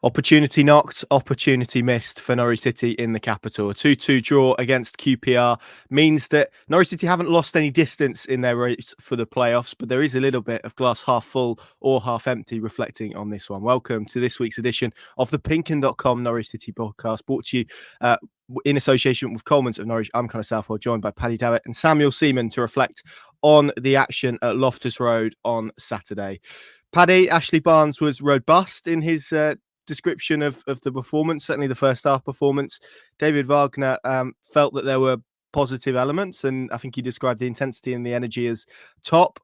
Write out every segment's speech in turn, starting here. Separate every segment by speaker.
Speaker 1: Opportunity knocked, opportunity missed for Norwich City in the capital. A 2-2 draw against QPR means that Norwich City haven't lost any distance in their race for the playoffs, but there is a little bit of glass half full or half empty reflecting on this one. Welcome to this week's edition of the PinkUn.com Norwich City podcast, brought to you in association with Coleman's of Norwich. I'm Connor Southwell, joined by Paddy, Davitt and Seaman to reflect on the action at Loftus Road on Saturday. Paddy, Ashley Barnes was robust in his description of the performance, certainly the first half performance. David Wagner felt that there were positive elements, and I think he described the intensity and the energy as top.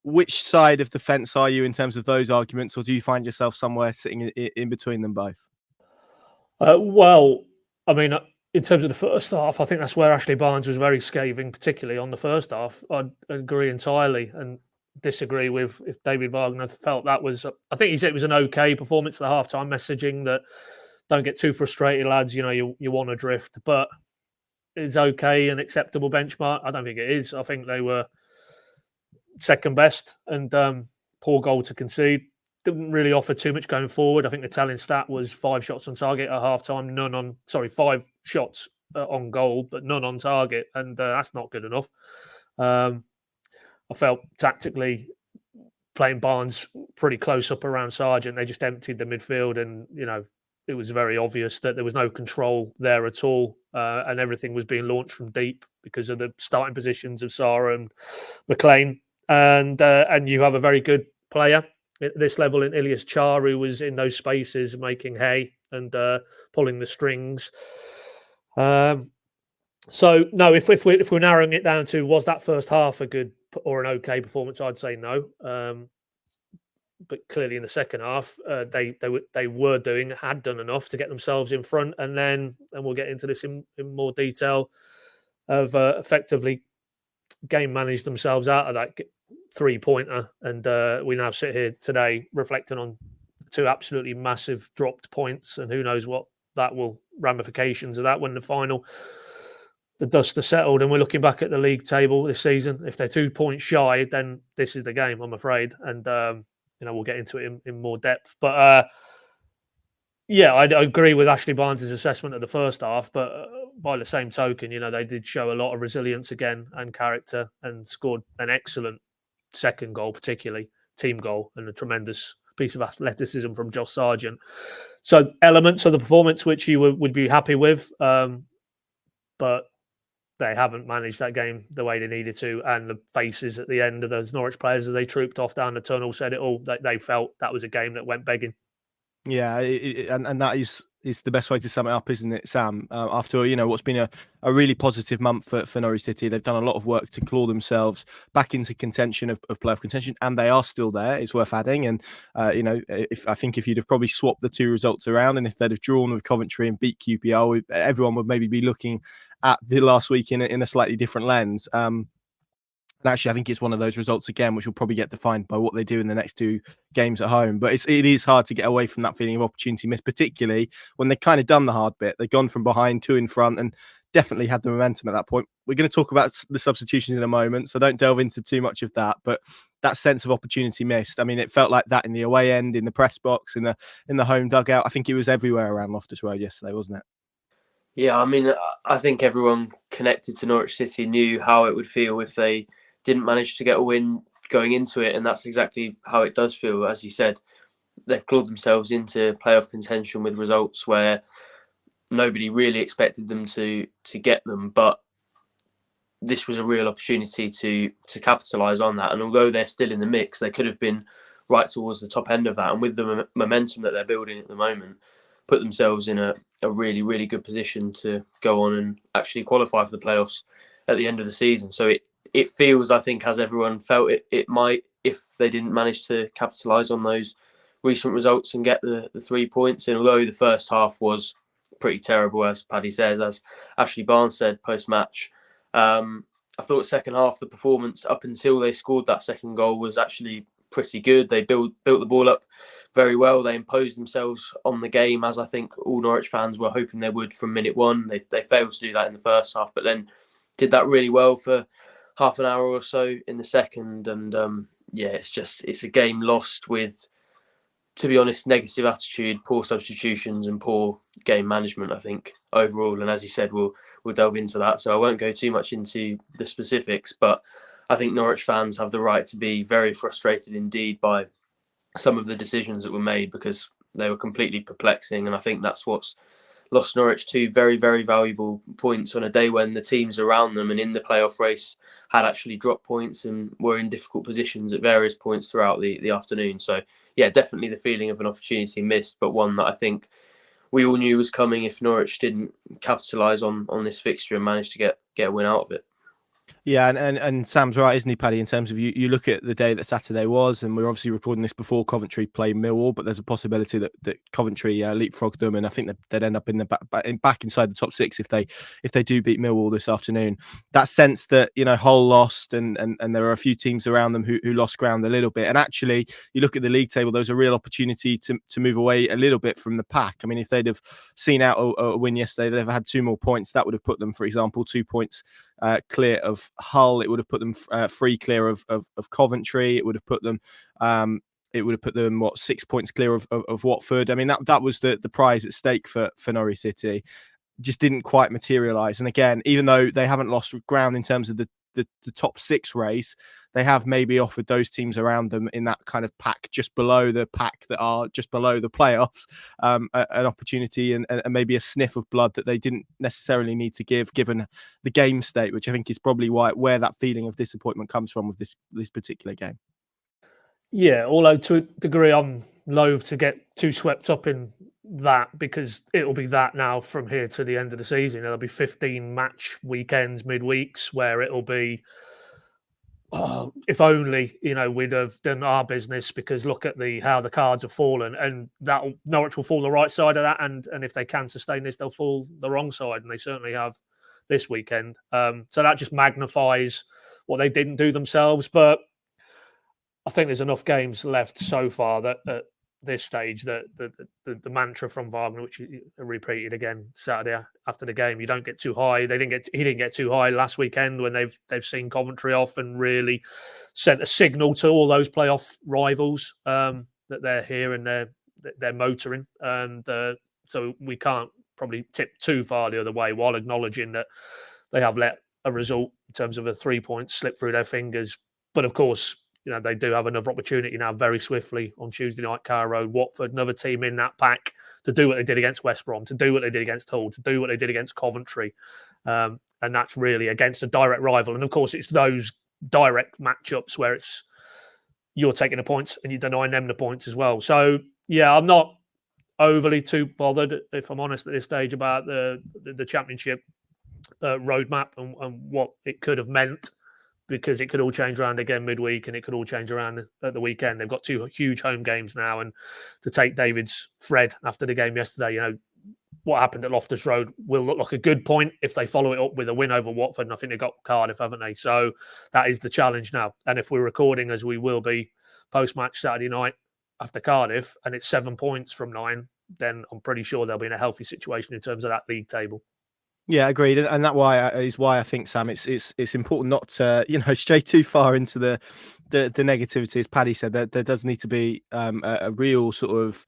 Speaker 1: Which side of the fence are you in terms of those arguments, or do you find yourself somewhere sitting in between them both?
Speaker 2: Well, I mean, in terms of the first half, I think that's where Ashley Barnes was very scathing, particularly on the first half. I agree entirely and disagree with if David Wagner felt that was, I think he said it was an okay performance at the halftime, messaging that don't get too frustrated, lads, you want to drift, but it's okay, an acceptable benchmark. I don't think it is. I think they were second best and poor goal to concede. Didn't really offer too much going forward. I think the telling stat was 5 shots on target at halftime, 5 shots on goal, but none on target, and that's not good enough. I felt tactically playing Barnes pretty close up around Sargent. They just emptied the midfield, and it was very obvious that there was no control there at all, and everything was being launched from deep because of the starting positions of Sarah and McLean. And you have a very good player at this level in Ilias Char, who was in those spaces making hay and pulling the strings. So no, if we're narrowing it down to was that first half a good or an okay performance, I'd say no. But clearly in the second half, they had done enough to get themselves in front, and we'll get into this in more detail, of effectively game managed themselves out of that 3-pointer, and we now sit here today reflecting on 2 absolutely massive dropped points, and who knows what that will ramifications of that when the dust has settled and we're looking back at the league table this season. If they're 2 points shy, then this is the game, I'm afraid, and we'll get into it in more depth. But I agree with Ashley Barnes' assessment of the first half, but by the same token, they did show a lot of resilience again and character, and scored an excellent second goal, particularly team goal, and a tremendous piece of athleticism from Josh Sargent. So elements of the performance which you would be happy with, but they haven't managed that game the way they needed to, and the faces at the end of those Norwich players as they trooped off down the tunnel said it all. They felt that was a game that went begging.
Speaker 1: Yeah, and that is the best way to sum it up, isn't it, Sam? After what's been a really positive month for Norwich City, they've done a lot of work to claw themselves back into contention of playoff contention, and they are still there. It's worth adding, and if you'd have probably swapped the 2 results around, and if they'd have drawn with Coventry and beat QPR, everyone would maybe be looking at the last week in a slightly different lens. And actually, I think it's one of those results again, which will probably get defined by what they do in the next 2 games at home. But it is hard to get away from that feeling of opportunity missed, particularly when they've kind of done the hard bit. They've gone from behind 2 in front and definitely had the momentum at that point. We're going to talk about the substitutions in a moment, so don't delve into too much of that. But that sense of opportunity missed, I mean, it felt like that in the away end, in the press box, in the home dugout. I think it was everywhere around Loftus Road yesterday, wasn't it?
Speaker 3: Yeah, I mean, I think everyone connected to Norwich City knew how it would feel if they didn't manage to get a win going into it, and that's exactly how it does feel. As you said, they've clawed themselves into playoff contention with results where nobody really expected them to get them, but this was a real opportunity to capitalise on that. And although they're still in the mix, they could have been right towards the top end of that, and with the momentum that they're building at the moment, put themselves in a really, really good position to go on and actually qualify for the playoffs at the end of the season. So it feels, I think, as everyone felt it might, if they didn't manage to capitalise on those recent results and get the 3 points. And although the first half was pretty terrible, as Paddy says, as Ashley Barnes said post-match, I thought second half, the performance up until they scored that second goal was actually pretty good. They built the ball up very well. They imposed themselves on the game, as I think all Norwich fans were hoping they would from minute 1. They failed to do that in the first half, but then did that really well for half an hour or so in the second. And it's a game lost with to be honest, negative attitude, poor substitutions, and poor game management, I think, overall. And as you said, we'll delve into that. So I won't go too much into the specifics, but I think Norwich fans have the right to be very frustrated indeed by some of the decisions that were made, because they were completely perplexing. And I think that's what's lost Norwich 2 very, very valuable points on a day when the teams around them and in the playoff race had actually dropped points and were in difficult positions at various points throughout the afternoon. So, yeah, definitely the feeling of an opportunity missed, but one that I think we all knew was coming if Norwich didn't capitalise on this fixture and manage to get a win out of it.
Speaker 1: Yeah, and Sam's right, isn't he, Paddy? In terms of you look at the day that Saturday was, and we're obviously recording this before Coventry play Millwall, but there's a possibility that Coventry leapfrogged them, and I think that they'd end up in the back inside the top 6 if they do beat Millwall this afternoon. That sense that Hull lost, and there are a few teams around them who lost ground a little bit, and actually you look at the league table, there's a real opportunity to move away a little bit from the pack. I mean, if they'd have seen out a win yesterday, they'd have had 2 more points. That would have put them, for example, 2 points clear of Hull. It would have put them 3 clear of Coventry. It would have put them 6 points clear of Watford. I mean, that was the prize at stake for Norwich City. Just didn't quite materialise. And again, even though they haven't lost ground in terms of the top 6 race, they have maybe offered those teams around them in that kind of pack just below the pack that are just below the playoffs an opportunity and maybe a sniff of blood that they didn't necessarily need to give, given the game state, which I think is probably where that feeling of disappointment comes from with this particular game.
Speaker 2: Yeah, although to a degree I'm loath to get too swept up in that, because it'll be that now from here to the end of the season. There'll be 15 match weekends, midweeks, where it'll be, if only we'd have done our business, because look at how the cards have fallen, and that Norwich will fall the right side of that, and if they can sustain this, they'll fall the wrong side, and they certainly have this weekend. So that just magnifies what they didn't do themselves. But I think there's enough games left so far that at this stage that the mantra from Wagner, which he repeated again Saturday after the game, you don't get too high. He didn't get too high last weekend when they've seen Coventry off and really sent a signal to all those playoff rivals that they're here and they're motoring, and so we can't probably tip too far the other way, while acknowledging that they have let a result in terms of a 3 points slip through their fingers. But of course, they do have another opportunity now very swiftly on Tuesday night, Carrow Road, Watford, another team in that pack, to do what they did against West Brom, to do what they did against Hull, to do what they did against Coventry. And that's really against a direct rival. And of course, it's those direct matchups where it's you're taking the points and you're denying them the points as well. So, yeah, I'm not overly too bothered, if I'm honest, at this stage about the championship roadmap and what it could have meant, because it could all change around again midweek, and it could all change around at the weekend. They've got 2 huge home games now, and to take David's Fred after the game yesterday, what happened at Loftus Road will look like a good point if they follow it up with a win over Watford, and I think they've got Cardiff, haven't they? So that is the challenge now. And if we're recording, as we will be, post-match Saturday night after Cardiff, and it's 7 points from 9, then I'm pretty sure they'll be in a healthy situation in terms of that league table.
Speaker 1: Yeah, agreed, and that is why I think, Sam, it's important not to stray too far into the negativity. As Paddy said, there does need to be a real sort of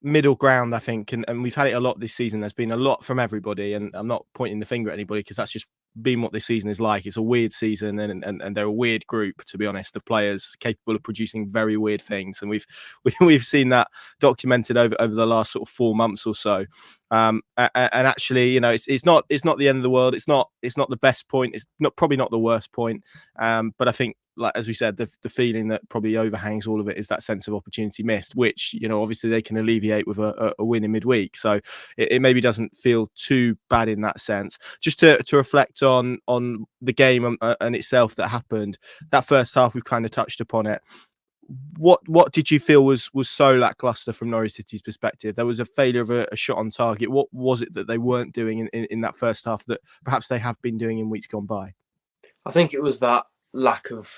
Speaker 1: middle ground, I think, and we've had it a lot this season. There's been a lot from everybody, and I'm not pointing the finger at anybody, because that's just been what this season is like. It's a weird season, and they're a weird group, to be honest, of players capable of producing very weird things, and we've seen that documented over the last sort of 4 months or so. And actually, it's not the end of the world. It's not the best point. It's probably not the worst point. But I think, like as we said, the feeling that probably overhangs all of it is that sense of opportunity missed, which obviously they can alleviate with a win in midweek. So it maybe doesn't feel too bad in that sense. Just to reflect on the game and itself that happened, that first half, we've kind of touched upon it. What did you feel was so lackluster from Norwich City's perspective? There was a failure of a shot on target. What was it that they weren't doing in that first half that perhaps they have been doing in weeks gone by?
Speaker 3: I think it was that lack of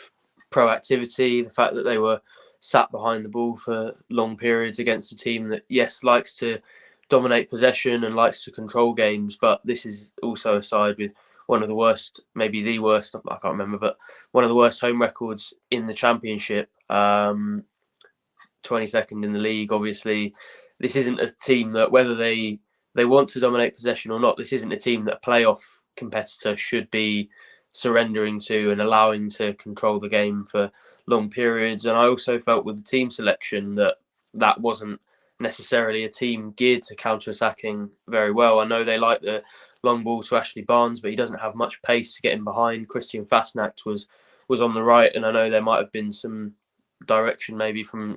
Speaker 3: proactivity, the fact that they were sat behind the ball for long periods against a team that, yes, likes to dominate possession and likes to control games, but this is also a side with one of the worst, maybe the worst, I can't remember, but one of the worst home records in the Championship. 22nd in the league. Obviously, this isn't a team that, whether they want to dominate possession or not, this isn't a team that a playoff competitor should be surrendering to and allowing to control the game for long periods. And I also felt with the team selection that wasn't necessarily a team geared to counter-attacking very well. I know they like the long ball to Ashley Barnes, but he doesn't have much pace to get in behind. Christian Fastnacht was on the right, and I know there might have been some direction maybe from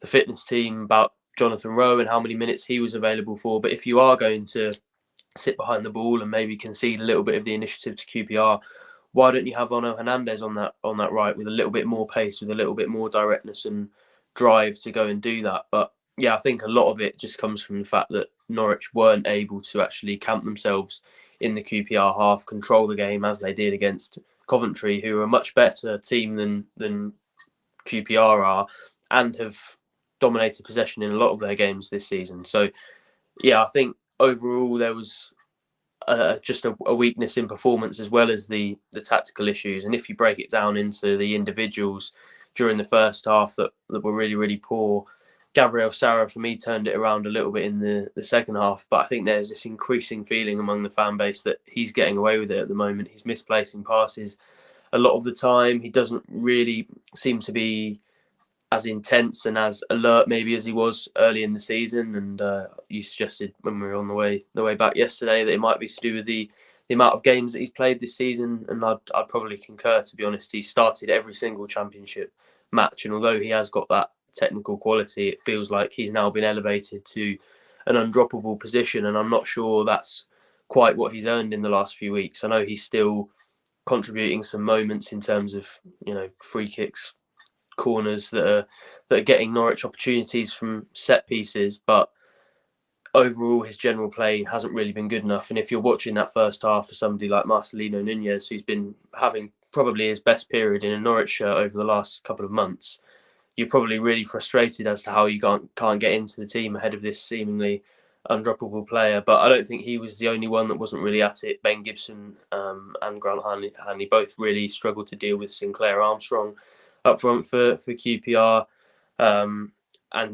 Speaker 3: the fitness team about Jonathan Rowe and how many minutes he was available for. But if you are going to sit behind the ball and maybe concede a little bit of the initiative to QPR, why don't you have Ono Hernandez on that right with a little bit more pace, with a little bit more directness and drive to go and do that? But yeah, I think a lot of it just comes from the fact that Norwich weren't able to actually camp themselves in the QPR half, control the game as they did against Coventry, who are a much better team than QPR are and have dominated possession in a lot of their games this season. So yeah, I think overall there was just a weakness in performance as well as the tactical issues. And if you break it down into the individuals during the first half that were really, really poor, Gabriel Sara, for me, turned it around a little bit in the second half. But I think there's this increasing feeling among the fan base that he's getting away with it at the moment. He's misplacing passes a lot of the time. He doesn't really seem to be as intense and as alert maybe as he was early in the season. And you suggested when we were on the way back yesterday that it might be to do with the amount of games that he's played this season. And I'd probably concur, to be honest. He started every single championship match, and although he has got that technical quality, it feels like he's now been elevated to an undroppable position, and I'm not sure that's quite what he's earned in the last few weeks. I know he's still contributing some moments in terms of free kicks, corners that are getting Norwich opportunities from set pieces, but overall his general play hasn't really been good enough. And if you're watching that first half for somebody like Marcelino Nunez, who's been having probably his best period in a Norwich shirt over the last couple of months, you're probably really frustrated as to how you can't get into the team ahead of this seemingly undroppable player. But I don't think he was the only one that wasn't really at it. Ben Gibson and Grant Hanley both really struggled to deal with Sinclair Armstrong up front for QPR. And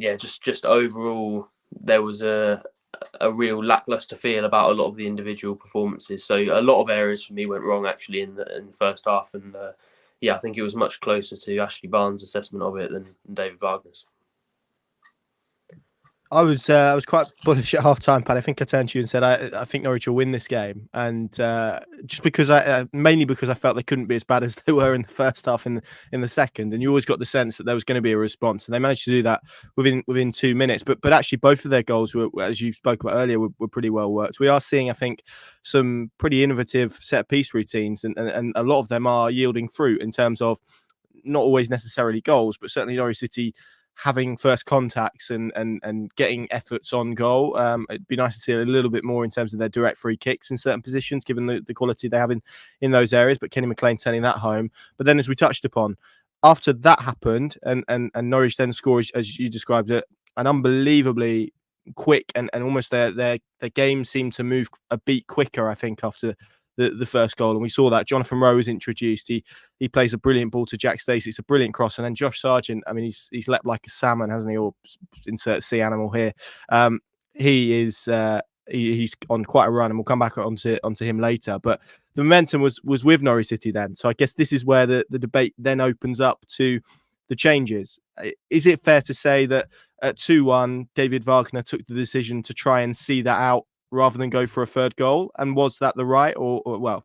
Speaker 3: yeah, just overall, there was a real lacklustre feel about a lot of the individual performances. So a lot of areas for me went wrong actually in the first half. And yeah, I think it was much closer to Ashley Barnes' assessment of it than David Wagner's.
Speaker 1: I was quite bullish at half time, Pat. I think I turned to you and said I think Norwich will win this game, and just because mainly because I felt they couldn't be as bad as they were in the first half in the second, and you always got the sense that there was going to be a response, and they managed to do that within 2 minutes. But actually, both of their goals were, as you spoke about earlier, were pretty well worked. We are seeing, I think, some pretty innovative set piece routines, and a lot of them are yielding fruit in terms of not always necessarily goals, but certainly Norwich City having first contacts and getting efforts on goal. It'd be nice to see a little bit more in terms of their direct free kicks in certain positions, given the quality they have in those areas. But Kenny McLean turning that home. But then, as we touched upon, after that happened, and Norwich then scored, as you described it, an unbelievably quick and almost their game seemed to move a beat quicker, I think, after the first goal. And we saw that Jonathan Rowe was introduced. He plays a brilliant ball to Jack Stacey. It's a brilliant cross. And then Josh Sargent, I mean, he's leapt like a salmon, hasn't he? Or insert sea animal here. He's on quite a run, and we'll come back onto him later. But the momentum was with Norwich City then. So I guess this is where the debate then opens up to the changes. Is it fair to say that at 2-1, David Wagner took the decision to try and see that out rather than go for a third goal? And was that the right, or well,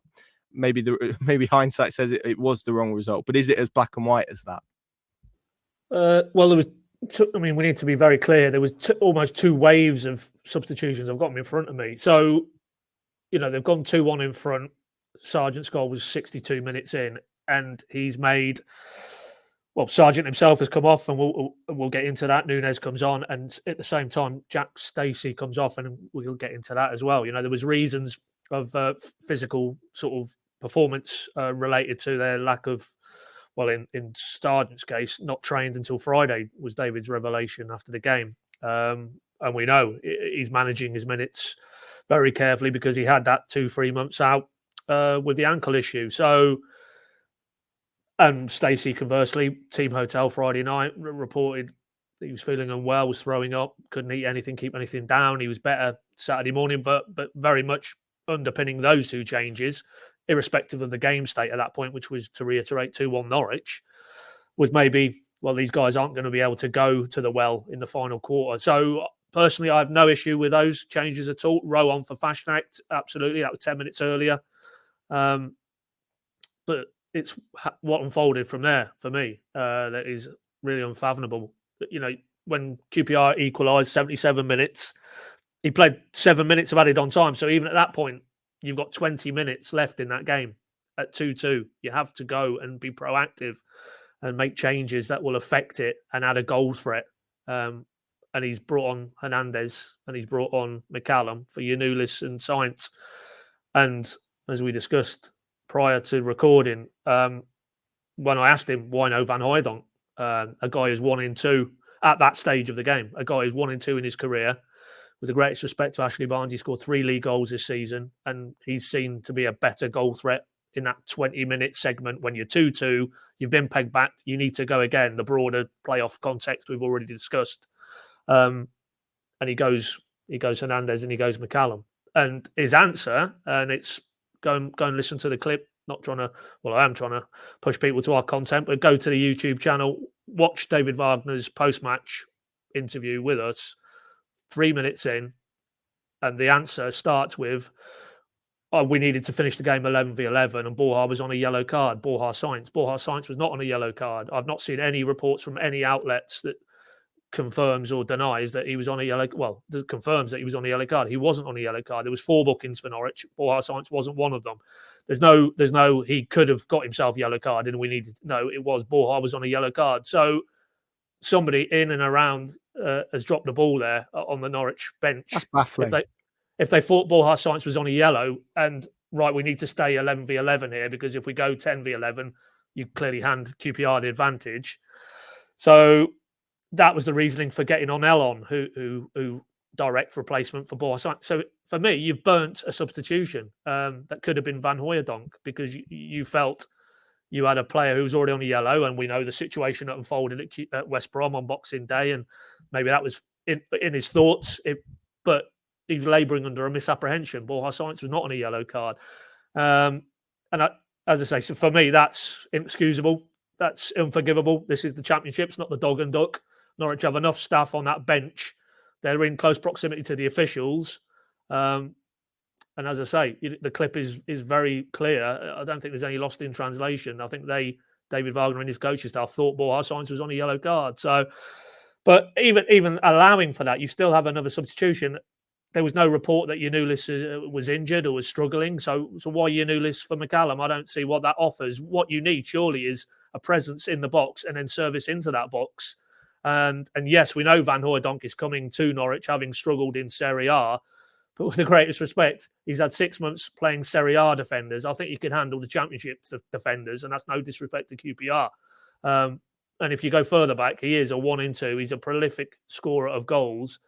Speaker 1: maybe hindsight says it was the wrong result, but is it as black and white as that?
Speaker 2: Well, there was. We need to be very clear. There was almost two waves of substitutions. I've got them in front of me. So, they've gone 2-1 in front. Sargent's goal was 62 minutes in, and he's made. Well, Sargent himself has come off, and we'll get into that. Nunez comes on, and at the same time, Jack Stacey comes off, and we'll get into that as well. There was reasons of physical sort of performance related to their lack of, well, in Sargent's case, not trained until Friday was David's revelation after the game. And we know he's managing his minutes very carefully because he had that 2-3 months out with the ankle issue. So. And Stacey, conversely, Team Hotel Friday night reported he was feeling unwell, was throwing up, couldn't eat anything, keep anything down. He was better Saturday morning, but very much underpinning those two changes, irrespective of the game state at that point, which was, to reiterate, 2-1 Norwich, was maybe, well, these guys aren't going to be able to go to the well in the final quarter. So personally, I have no issue with those changes at all. Row on for Fasnacht, absolutely. That was 10 minutes earlier. But it's what unfolded from there for me that is really unfathomable. When QPR equalised 77 minutes, he played 7 minutes of added on time. So even at that point, you've got 20 minutes left in that game at 2-2. You have to go and be proactive and make changes that will affect it and add a goal threat. And he's brought on Hernandez and he's brought on McCallum for Giannoulis and Sainz. And as we discussed prior to recording, when I asked him why no Van Hooijdonk, a guy who's 1-2 at that stage of the game, a guy who's 1-2 in his career. With the greatest respect to Ashley Barnes, he scored 3 league goals this season, and he's seen to be a better goal threat in that 20-minute segment. When you're 2-2, you've been pegged back, you need to go again. The broader playoff context we've already discussed. And he goes Hernandez and he goes McCallum. And his answer, and it's go and listen to the clip. Not trying to, well, I am trying to push people to our content, but go to the YouTube channel, watch David Wagner's post-match interview with us, 3 minutes in, and the answer starts with, we needed to finish the game 11v11 and Borja was on a yellow card. Borja Sainz was not on a yellow card. I've not seen any reports from any outlets that confirms or denies that he was on a yellow, well, that confirms that he was on a yellow card. He wasn't on a yellow card. There was 4 bookings for Norwich. Borja Sainz wasn't one of them. There's no he could have got himself yellow card and we needed, no, it was Borja was on a yellow card. So somebody in and around has dropped the ball there on the Norwich bench.
Speaker 1: That's baffling.
Speaker 2: If they thought Borja Sainz was on a yellow and, right, we need to stay 11v11 here because if we go 10v11, you clearly hand QPR the advantage. So that was the reasoning for getting on Elon, who direct replacement for Borja Sainz. So for me, you've burnt a substitution that could have been Van Hooijdonk because you felt you had a player who was already on a yellow, and we know the situation that unfolded at West Brom on Boxing Day, and maybe that was in his thoughts, but he was labouring under a misapprehension. Borja Sainz was not on a yellow card. As I say, so for me, that's inexcusable. That's unforgivable. This is the Championship. It's not the dog and duck. Norwich have enough staff on that bench. They're in close proximity to the officials. And as I say, the clip is very clear. I don't think there's any lost in translation. I think David Wagner and his coaching staff thought Borja Sainz was on a yellow card. So, but even allowing for that, you still have another substitution. There was no report that Giannoulis was injured or was struggling. So why Giannoulis for McCallum? I don't see what that offers. What you need surely is a presence in the box and then service into that box. And yes, we know Van Hooijdonk is coming to Norwich, having struggled in Serie A. But with the greatest respect, he's had 6 months playing Serie A defenders. I think he could handle the Championship defenders, and that's no disrespect to QPR. And if you go further back, he is a 1-2. He's a prolific scorer of goals.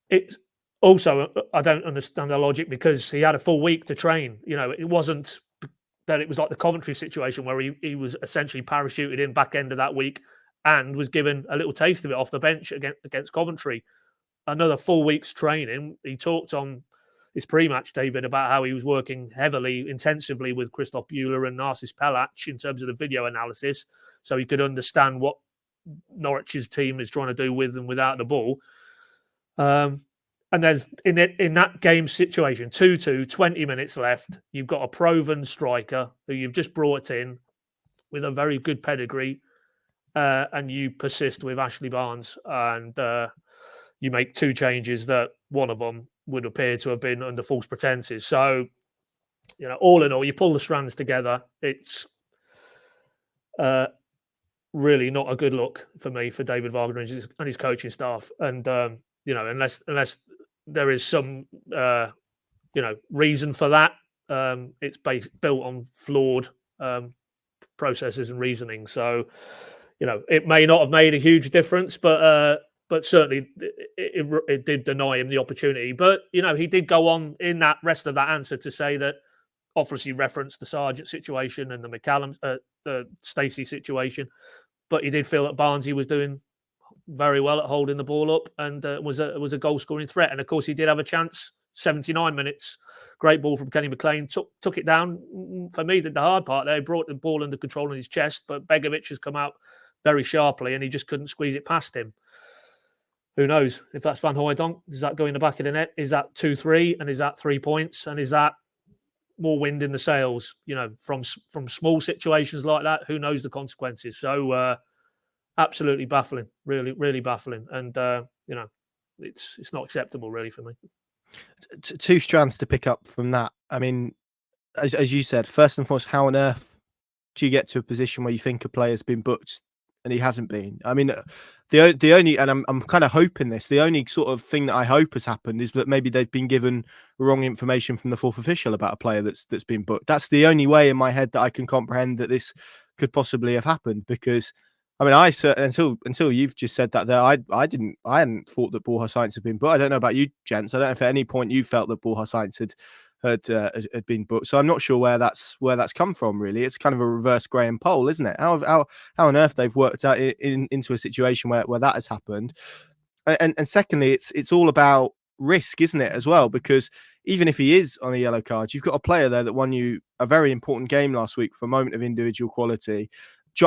Speaker 2: It's also, I don't understand the logic because he had a full week to train. It wasn't that it was like the Coventry situation where he was essentially parachuted in back end of that week and was given a little taste of it off the bench against Coventry. Another full week's training. He talked on his pre-match, David, about how he was working heavily, intensively with Christoph Bühler and Narcis Pelach in terms of the video analysis, so he could understand what Norwich's team is trying to do with and without the ball. And then in that game situation, 2-2, 20 minutes left, you've got a proven striker who you've just brought in with a very good pedigree, and you persist with Ashley Barnes, and you make 2 changes that one of them would appear to have been under false pretenses. So, all in all, you pull the strands together. It's really not a good look for me for David Wagner and his coaching staff. And unless there is some reason for that, it's built on flawed processes and reasoning. So, it may not have made a huge difference, but certainly it did deny him the opportunity. But, he did go on in that rest of that answer to say that, obviously referenced the Sargent situation and the McCallum, the Stacey situation, but he did feel that Barnsley was doing very well at holding the ball up and was a goal scoring threat. And of course, he did have a chance. 79 minutes, great ball from Kenny McLean, took it down. For me, the hard part there, he brought the ball under control in his chest, but Begovic has come out very sharply and he just couldn't squeeze it past him. Who knows if that's Van Hooijdonk? Does that go in the back of the net? Is that 2-3 and is that 3 points? And is that more wind in the sails? You know, from small situations like that, who knows the consequences? So absolutely baffling, really, really baffling, and you know, it's not acceptable really for me.
Speaker 1: Two strands to pick up from that. I mean, as you said, first and foremost, how on earth do you get to a position where you think a player's been booked and he hasn't been? I mean, the only, and I'm kind of hoping this, the only sort of thing that I hope has happened is that maybe they've been given wrong information from the fourth official about a player that's been booked. That's the only way in my head that I can comprehend that this could possibly have happened, because I mean, I until you've just said that there, I hadn't thought that Borja Sainz had been booked. I don't know about you, gents. I don't know if at any point you felt that Borja Sainz had been booked. So I'm not sure where that's come from. Really, it's kind of a reverse Graham poll, isn't it? How on earth they've worked out into a situation where that has happened. And secondly, it's all about risk, isn't it, as well? Because even if he is on a yellow card, you've got a player there that won you a very important game last week for a moment of individual quality.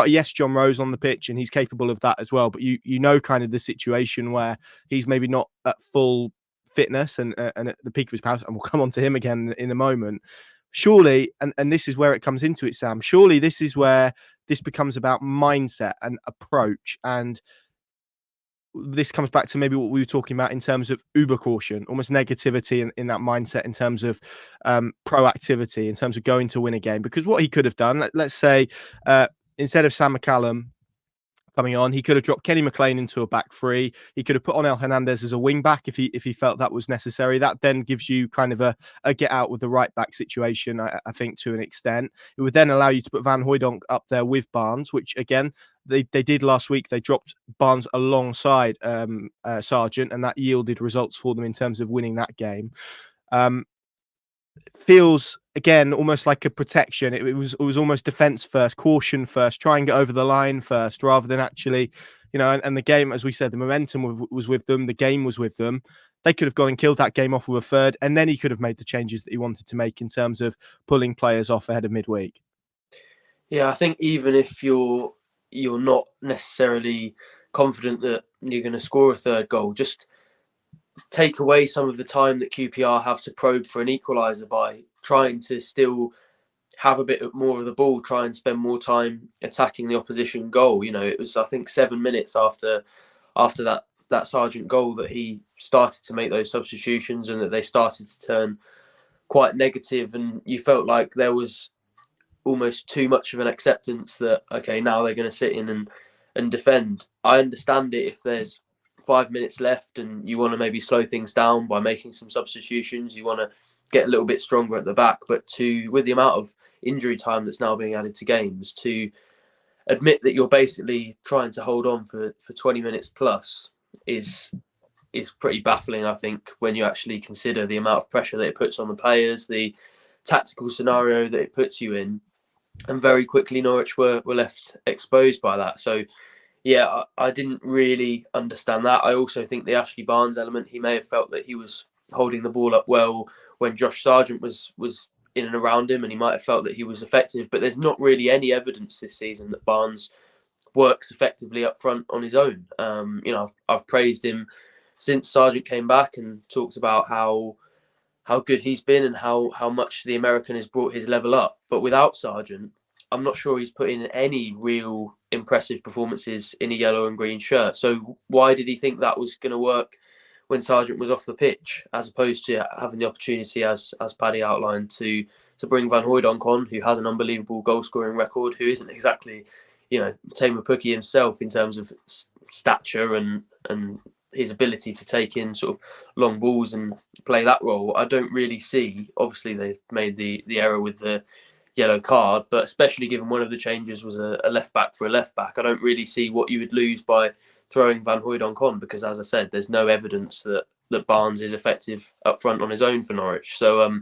Speaker 1: Yes, John Rowe's on the pitch and he's capable of that as well. But you know kind of the situation where he's maybe not at full fitness and at the peak of his powers, and we'll come on to him again in a moment. Surely, and this is where it comes into it, Sam, surely this is where this becomes about mindset and approach. And this comes back to maybe what we were talking about in terms of uber caution, almost negativity in that mindset, in terms of proactivity, in terms of going to win a game. Because what he could have done, let's say, instead of Sam McCallum coming on, he could have dropped Kenny McLean into a back three. He could have put Onel Hernandez as a wing back if he felt that was necessary. That then gives you kind of a get out with the right back situation, I think, to an extent. It would then allow you to put Van Hooijdonk up there with Barnes, which again they did last week. They dropped Barnes alongside Sargent, and that yielded results for them in terms of winning that game. Feels again almost like a protection. It was almost defense first, caution first, try and get over the line first, rather than actually, you know. And the game, as we said, the momentum was with them. The game was with them. They could have gone and killed that game off with a third, and then he could have made the changes that he wanted to make in terms of pulling players off ahead of midweek.
Speaker 3: Yeah, I think even if you're not necessarily confident that you're going to score a third goal, just take away some of the time that QPR have to probe for an equaliser by trying to still have a bit more of the ball, try and spend more time attacking the opposition goal. You know, it was, I think, 7 minutes after that Sargent goal that he started to make those substitutions and that they started to turn quite negative, and you felt like there was almost too much of an acceptance that, okay, now they're going to sit in and defend. I understand it if there's 5 minutes left and you want to maybe slow things down by making some substitutions, you want to get a little bit stronger at the back, but with the amount of injury time that's now being added to games, to admit that you're basically trying to hold on for 20 minutes plus is pretty baffling, I think, when you actually consider the amount of pressure that it puts on the players, the tactical scenario that it puts you in. And very quickly Norwich were left exposed by that. So yeah, I didn't really understand that. I also think the Ashley Barnes element, he may have felt that he was holding the ball up well when Josh Sargent was in and around him, and he might have felt that he was effective. But there's not really any evidence this season that Barnes works effectively up front on his own. You know, I've praised him since Sargent came back and talked about how good he's been and how much the American has brought his level up. But without Sargent, I'm not sure he's put in any real impressive performances in a yellow and green shirt. So why did he think that was going to work when Sargent was off the pitch, as opposed to having the opportunity, as Paddy outlined, to bring Van Hooijdonk on, who has an unbelievable goal-scoring record, who isn't exactly, you know, Tamer Pukki himself in terms of stature and his ability to take in sort of long balls and play that role. I don't really see, obviously they've made the error with the yellow card, but especially given one of the changes was a left back for a left back, I don't really see what you would lose by throwing Van Hooijdonk on, because as I said, there's no evidence that Barnes is effective up front on his own for Norwich. So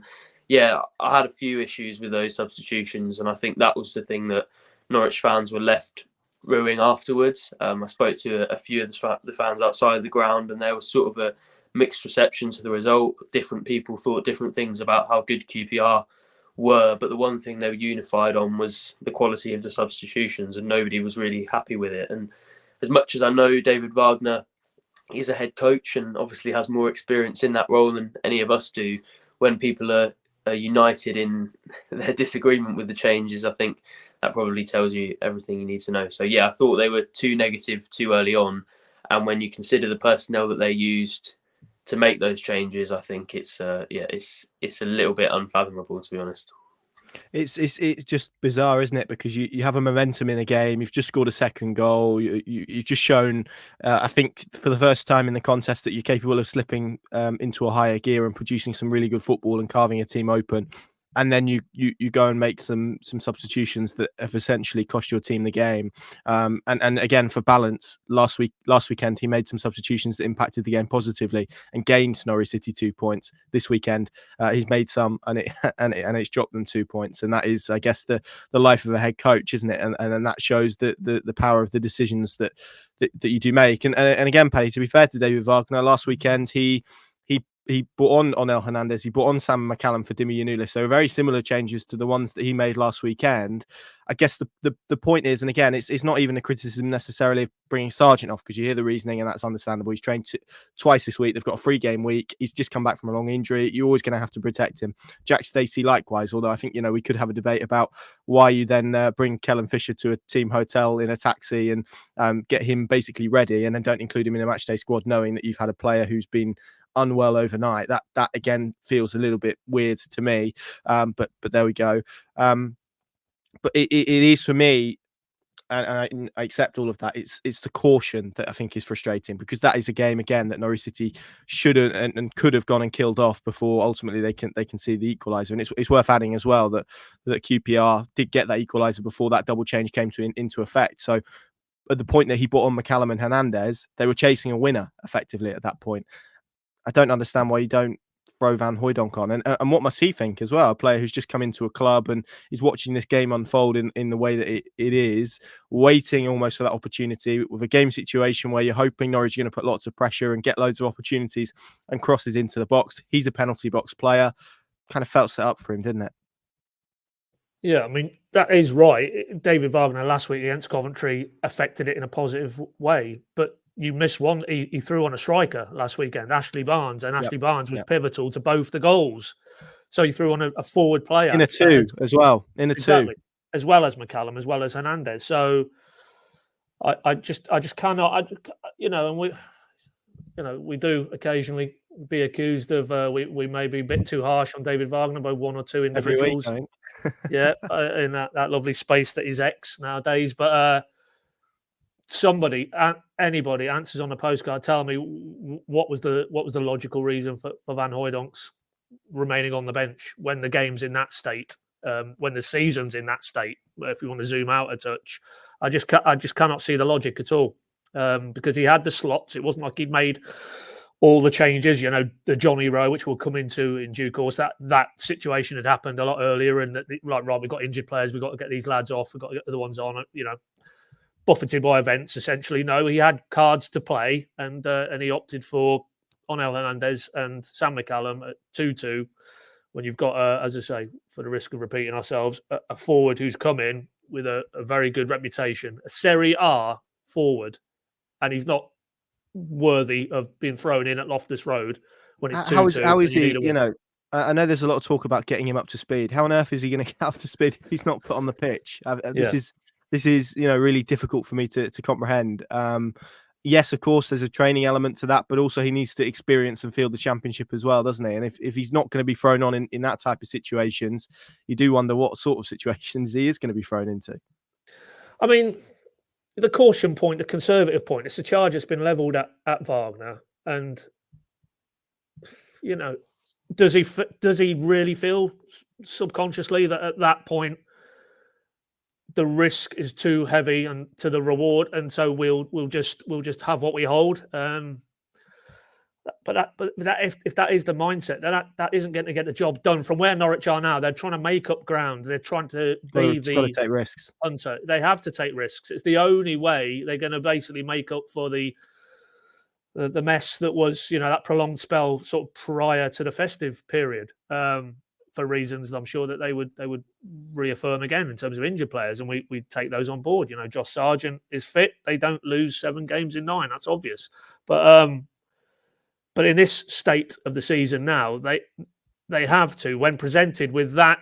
Speaker 3: yeah, I had a few issues with those substitutions, and I think that was the thing that Norwich fans were left brewing afterwards. I spoke to a few of the fans outside the ground, and there was sort of a mixed reception to the result. Different people thought different things about how good QPR were, but the one thing they were unified on was the quality of the substitutions, and nobody was really happy with it. And as much as I know David Wagner is a head coach and obviously has more experience in that role than any of us do, when people are united in their disagreement with the changes, I think that probably tells you everything you need to know. So yeah, I thought they were too negative too early on, and when you consider the personnel that they used to make those changes, I think it's a little bit unfathomable, to be honest.
Speaker 1: It's just bizarre, isn't it? Because you have a momentum in a game. You've just scored a second goal. You've just shown, I think, for the first time in the contest, that you're capable of slipping into a higher gear and producing some really good football and carving a team open. And then you go and make some substitutions that have essentially cost your team the game. And again, for balance, last weekend he made some substitutions that impacted the game positively and gained Norwich City 2 points. This weekend he's made some and it's dropped them 2 points. And that is, I guess, the life of a head coach, isn't it? And that shows the power of the decisions that you do make. And again, Paddy, to be fair to David Wagner, last weekend he brought on Onel Hernandez, he brought on Sam McCallum for Dimi Yanulis. So very similar changes to the ones that he made last weekend. I guess the point is, and again, it's not even a criticism necessarily of bringing Sargent off, because you hear the reasoning and that's understandable. He's trained twice this week. They've got a 3-game week. He's just come back from a long injury. You're always going to have to protect him. Jack Stacey likewise, although I think, we could have a debate about why you then bring Kellen Fisher to a team hotel in a taxi and get him basically ready and then don't include him in a matchday squad, knowing that you've had a player who's been unwell overnight. That again feels a little bit weird to me, but there we go. But it is for me, and I accept all of that. It's the caution that I think is frustrating, because that is a game again that Norwich City shouldn't and could have gone and killed off before ultimately they can see the equaliser. And it's worth adding as well that QPR did get that equaliser before that double change came into effect. So at the point that he brought on McCallum and Hernandez, they were chasing a winner effectively at that point. I don't understand why you don't throw Van Hooijdonk on. And what must he think as well? A player who's just come into a club and is watching this game unfold in the way that it is, waiting almost for that opportunity with a game situation where you're hoping Norwich are going to put lots of pressure and get loads of opportunities and crosses into the box. He's a penalty box player. Kind of felt set up for him, didn't it?
Speaker 2: Yeah, I mean, that is right. David Wagner last week against Coventry affected it in a positive way, but you missed one. He threw on a striker last weekend, Ashley Barnes, and Ashley Barnes was pivotal to both the goals. So he threw on a forward player
Speaker 1: in a two as well,
Speaker 2: exactly, as well as McCallum, as well as Hernandez. So I just cannot. And we do occasionally be accused of we may be a bit too harsh on David Wagner by one or two individuals.
Speaker 1: Every week,
Speaker 2: in that lovely space that is X nowadays, but. Anybody answers on a postcard, tell me what was the logical reason for Van Hooijdonk's remaining on the bench when the game's in that state, when the season's in that state. If you want to zoom out a touch, I just cannot see the logic at all, because he had the slots. It wasn't like he'd made all the changes, the Johnny Rowe, which we'll come into in due course. That situation had happened a lot earlier, and right, we've got injured players, we've got to get these lads off, we've got to get the other ones on, buffeted by events, essentially. No, he had cards to play, and he opted for Onel Hernandez and Sam McCallum at 2-2, when you've got, as I say, for the risk of repeating ourselves, a forward who's come in with a very good reputation, a Serie A forward, and he's not worthy of being thrown in at Loftus Road when it's 2-2.
Speaker 1: How is he, I know there's a lot of talk about getting him up to speed. How on earth is he going to get up to speed if he's not put on the pitch? This is really difficult for me to comprehend. Yes, of course, there's a training element to that, but also he needs to experience and feel the championship as well, doesn't he? And if he's not going to be thrown on in that type of situations, you do wonder what sort of situations he is going to be thrown into. I
Speaker 2: mean, the caution point, the conservative point, it's a charge that's been levelled at Wagner. And, does he really feel subconsciously that at that point, the risk is too heavy and to the reward, and so we'll just have what we hold. But if that is the mindset, then that isn't going to get the job done. From where Norwich are now, they're trying to make up ground. They're trying to be
Speaker 1: It's got to take risks.
Speaker 2: hunter. They have to take risks. It's the only way they're going to basically make up for the mess that was, that prolonged spell sort of prior to the festive period. For reasons I'm sure that they would reaffirm again in terms of injured players, and we take those on board. Josh Sargent is fit. They don't lose 7 games in 9. That's obvious. But in this state of the season now, they have to, when presented with that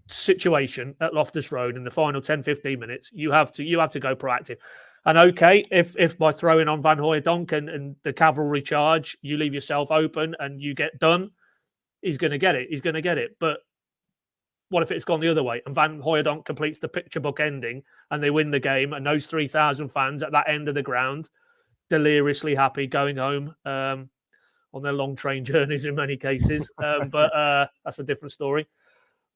Speaker 2: situation at Loftus Road in the final 10, 15 minutes, you have to go proactive. And okay, if by throwing on Van Hooijdonk and the cavalry charge, you leave yourself open and you get done, he's going to get it. He's going to get it. But what if it's gone the other way and Van Hooijdonk completes the picture book ending and they win the game, and those 3,000 fans at that end of the ground deliriously happy going home on their long train journeys in many cases. But that's a different story.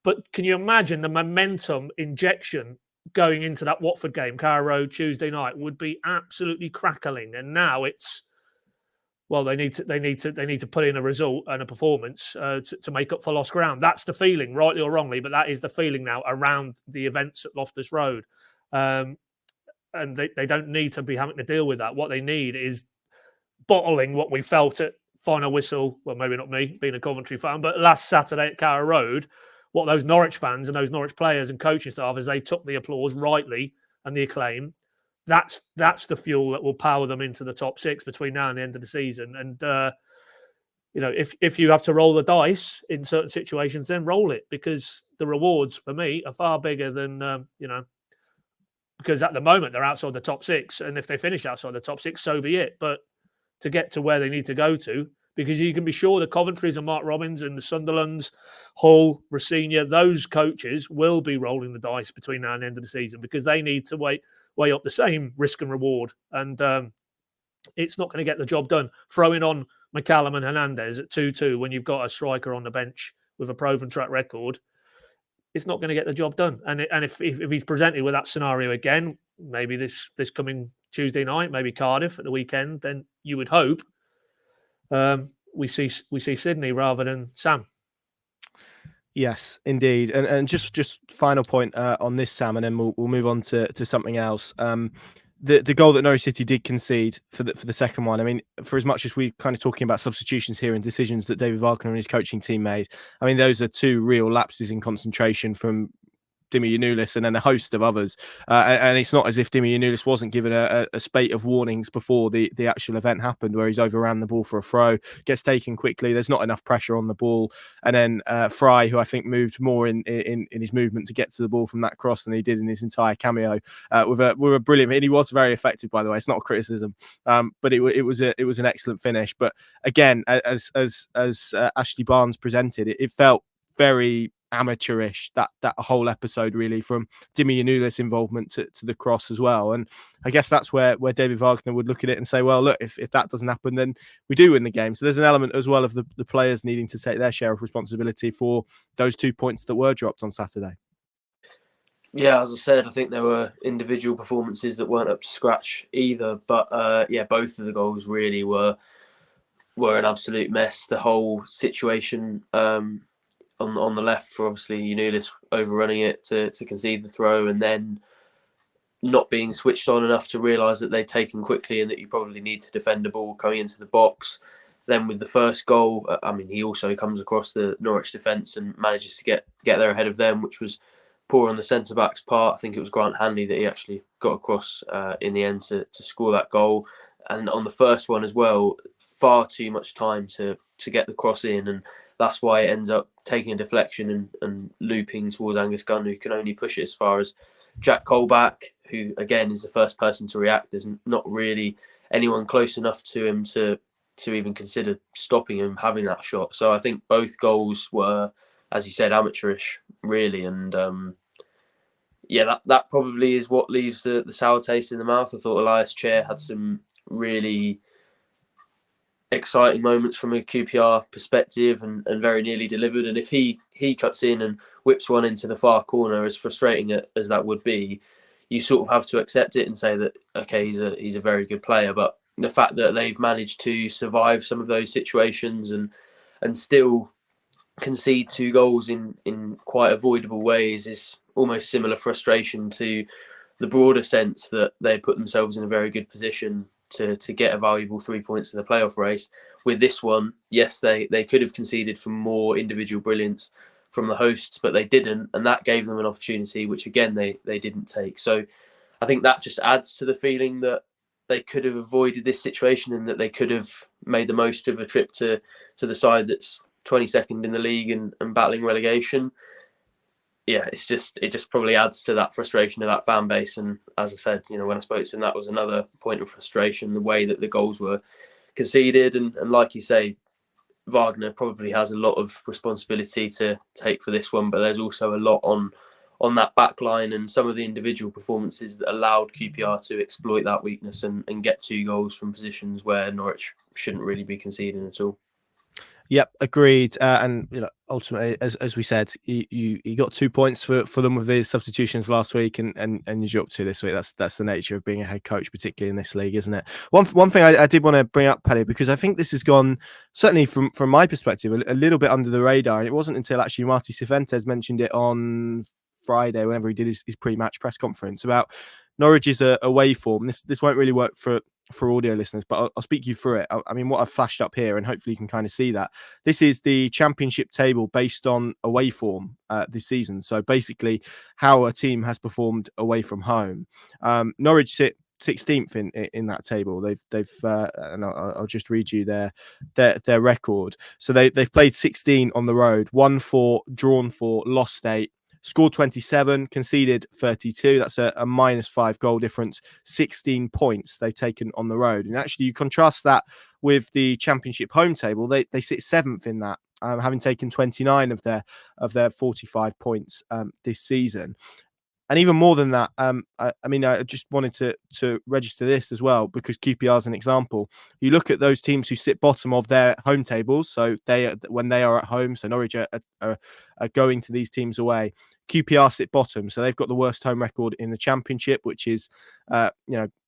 Speaker 2: But can you imagine the momentum injection going into that Watford game, Carrow Road, Tuesday night, would be absolutely crackling. And now it's, well, they need to put in a result and a performance to make up for lost ground. That's the feeling, rightly or wrongly, but that is the feeling now around the events at Loftus Road. And they don't need to be having to deal with that. What they need is bottling what we felt at final whistle. Well, maybe not me, being a Coventry fan, but last Saturday at Carrow Road, what those Norwich fans and those Norwich players and coaching staff, as they took the applause rightly and the acclaim, that's the fuel that will power them into the top 6 between now and the end of the season. And if you have to roll the dice in certain situations, then roll it, because the rewards for me are far bigger than because at the moment they're outside the top 6, and if they finish outside the top 6, so be it. But to get to where they need to go to, because you can be sure the Coventries and Mark Robbins and the Sunderlands, Hull, Rossini, those coaches will be rolling the dice between now and the end of the season, because they need to weigh up the same risk and reward. And it's not going to get the job done throwing on McCallum and Hernandez at 2-2 when you've got a striker on the bench with a proven track record. It's not going to get the job done. And if he's presented with that scenario again, maybe this coming Tuesday night, maybe Cardiff at the weekend, then you would hope we see Sydney rather than Sam.
Speaker 1: Yes, indeed. And just final point on this, Sam, and then we'll move on to something else. The goal that Norwich City did concede for the second one, I mean, for as much as we're kind of talking about substitutions here and decisions that David Wagner and his coaching team made, I mean, those are 2 real lapses in concentration from Dimi Yanulis and then a host of others. And it's not as if Dimi Yanulis wasn't given a spate of warnings before the actual event happened, where he's overran the ball for a throw, gets taken quickly. There's not enough pressure on the ball. And then Fry, who I think moved more in his movement to get to the ball from that cross than he did in his entire cameo, with a brilliant, and he was very effective, by the way. It's not a criticism, but it was an excellent finish. But again, as Ashley Barnes presented, it felt very amateurish, that whole episode, really, from Dimi Yanulis' involvement to the cross as well. And I guess that's where David Wagner would look at it and say, well, look, if that doesn't happen, then we do win the game. So there's an element as well of the players needing to take their share of responsibility for those 2 points that were dropped on Saturday.
Speaker 3: Yeah, as I said, I think there were individual performances that weren't up to scratch either. But both of the goals really were an absolute mess. The whole situation on the left, for obviously Yanulis overrunning it to concede the throw, and then not being switched on enough to realise that they'd taken quickly and that you probably need to defend the ball coming into the box. Then with the first goal, I mean, he also comes across the Norwich defence and manages to get there ahead of them, which was poor on the centre-back's part. I think it was Grant Hanley that he actually got across in the end to score that goal. And on the first one as well, far too much time to get the cross in, and that's why it ends up taking a deflection and looping towards Angus Gunn, who can only push it as far as Jack Colback, who again is the first person to react. There's not really anyone close enough to him to even consider stopping him having that shot. So I think both goals were, as you said, amateurish, really. And that probably is what leaves the sour taste in the mouth. I thought Elias Chair had some really exciting moments from a QPR perspective and very nearly delivered. And if he cuts in and whips one into the far corner, as frustrating as that would be, you sort of have to accept it and say that, okay, he's a very good player. But the fact that they've managed to survive some of those situations and still concede 2 goals in quite avoidable ways is almost similar frustration to the broader sense that they put themselves in a very good position to get a valuable 3 points in the playoff race. With this one, yes, they could have conceded for more individual brilliance from the hosts, but they didn't, and that gave them an opportunity which again they didn't take. So I think that just adds to the feeling that they could have avoided this situation and that they could have made the most of a trip to the side that's 22nd in the league and battling relegation. Yeah, it just probably adds to that frustration of that fan base. And as I said, when I spoke to him, that was another point of frustration, the way that the goals were conceded. And like you say, Wagner probably has a lot of responsibility to take for this one, but there's also a lot on that back line and some of the individual performances that allowed QPR to exploit that weakness and get 2 goals from positions where Norwich shouldn't really be conceding at all.
Speaker 1: Yep, agreed. And ultimately, as we said, you got 2 points for them with these substitutions last week, and you're up to this week. That's the nature of being a head coach, particularly in this league, isn't it? One thing I did want to bring up, Paddy, because I think this has gone, certainly from my perspective, a little bit under the radar, and it wasn't until actually Marty Cifuentes mentioned it on Friday, whenever he did his pre-match press conference, about Norwich's away form. This won't really work for audio listeners, but I'll speak you through it. I mean, what I've flashed up here, and hopefully you can kind of see that. This is the championship table based on away form this season. So basically how a team has performed away from home. Norwich sit 16th in that table. They've and I'll just read you their record. So they've played 16 on the road, won 4, drawn 4, lost 8. Scored 27, conceded 32. That's a -5 goal difference. 16 points they've taken on the road. And actually, you contrast that with the championship home table. They sit 7th in that, having taken 29 of their 45 points this season. And even more than that, I just wanted to register this as well, because QPR is an example. You look at those teams who sit bottom of their home tables, so when they are at home, so Norwich are going to these teams away. QPR sit bottom, so they've got the worst home record in the Championship, which is,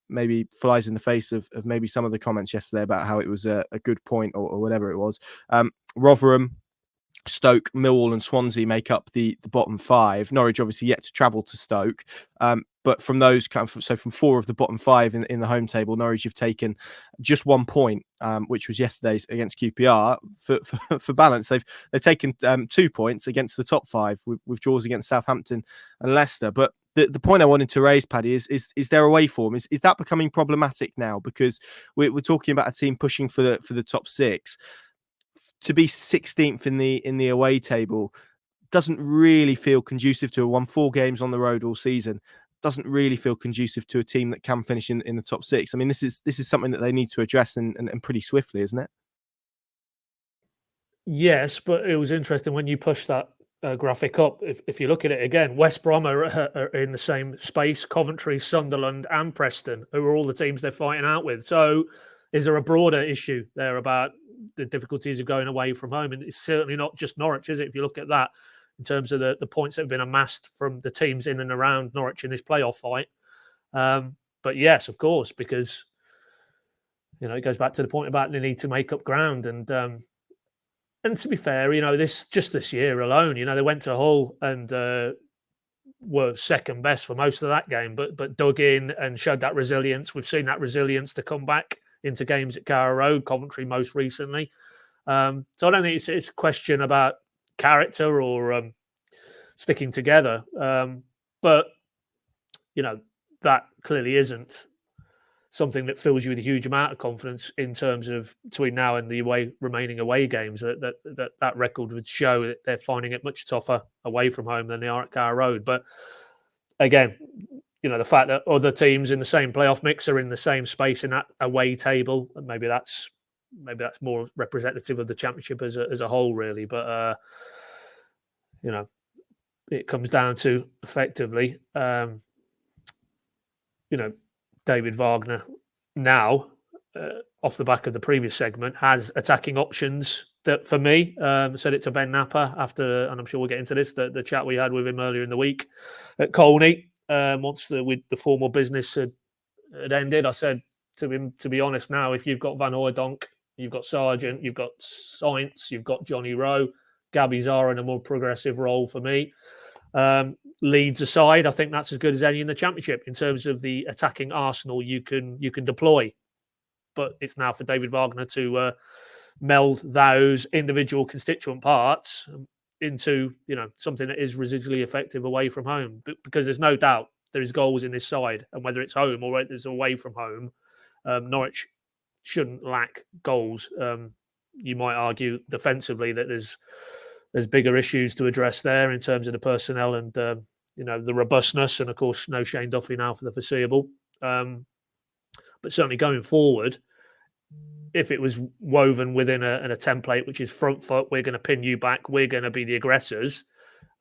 Speaker 1: maybe flies in the face of maybe some of the comments yesterday about how it was a good point or whatever it was. Rotherham, Stoke, Millwall and Swansea make up the bottom 5. Norwich obviously yet to travel to Stoke. But from those from 4 of the bottom 5 in the home table, Norwich have taken just 1 point, which was yesterday's against QPR. For balance, they've taken 2 points against the top 5 with draws against Southampton and Leicester. But the point I wanted to raise, Paddy, is their away form. Is that becoming problematic now? Because we're talking about a team pushing for the top 6. To be 16th in the away table doesn't really feel conducive to won 4 games on the road all season. Doesn't really feel conducive to a team that can finish in the top 6. I mean, this is something that they need to address and pretty swiftly, isn't it?
Speaker 2: Yes, but it was interesting when you push that graphic up. If you look at it again, West Brom are in the same space. Coventry, Sunderland, and Preston, who are all the teams they're fighting out with. So, is there a broader issue there about the difficulties of going away from home? And it's certainly not just Norwich, is it? If you look at that in terms of the points that have been amassed from the teams in and around Norwich in this playoff fight. But yes, of course, because it goes back to the point about the need to make up ground. And to be fair, this year alone, they went to Hull and were second best for most of that game, but dug in and showed that resilience. We've seen that resilience to come back into games at Carrow Road, Coventry most recently. So I don't think it's a question about character or sticking together. But, that clearly isn't something that fills you with a huge amount of confidence in terms of between now and the remaining away games, that record would show that they're finding it much tougher away from home than they are at Carrow Road. But again, the fact that other teams in the same playoff mix are in the same space in that away table, maybe that's more representative of the Championship as a whole, really. But it comes down to effectively, David Wagner now, off the back of the previous segment, has attacking options that, for me, said it to Ben Knapper after, and I'm sure we'll get into this, the chat we had with him earlier in the week at Colney. Once the formal business had ended, I said, to be honest, now if you've got Van Hooijdonk, you've got Sargent, you've got Sainz, you've got Johnny Rowe, Gabby Zara in a more progressive role for me. Leeds aside, I think that's as good as any in the Championship in terms of the attacking arsenal you can deploy. But it's now for David Wagner to meld those individual constituent parts into something that is residually effective away from home. Because there's no doubt there is goals in this side, and whether it's home or whether it's away from home, Norwich shouldn't lack goals. You might argue defensively that there's bigger issues to address there in terms of the personnel and the robustness, and of course no Shane Duffy now for the foreseeable. But certainly going forward, if it was woven within a template which is front foot, we're going to pin you back, we're going to be the aggressors.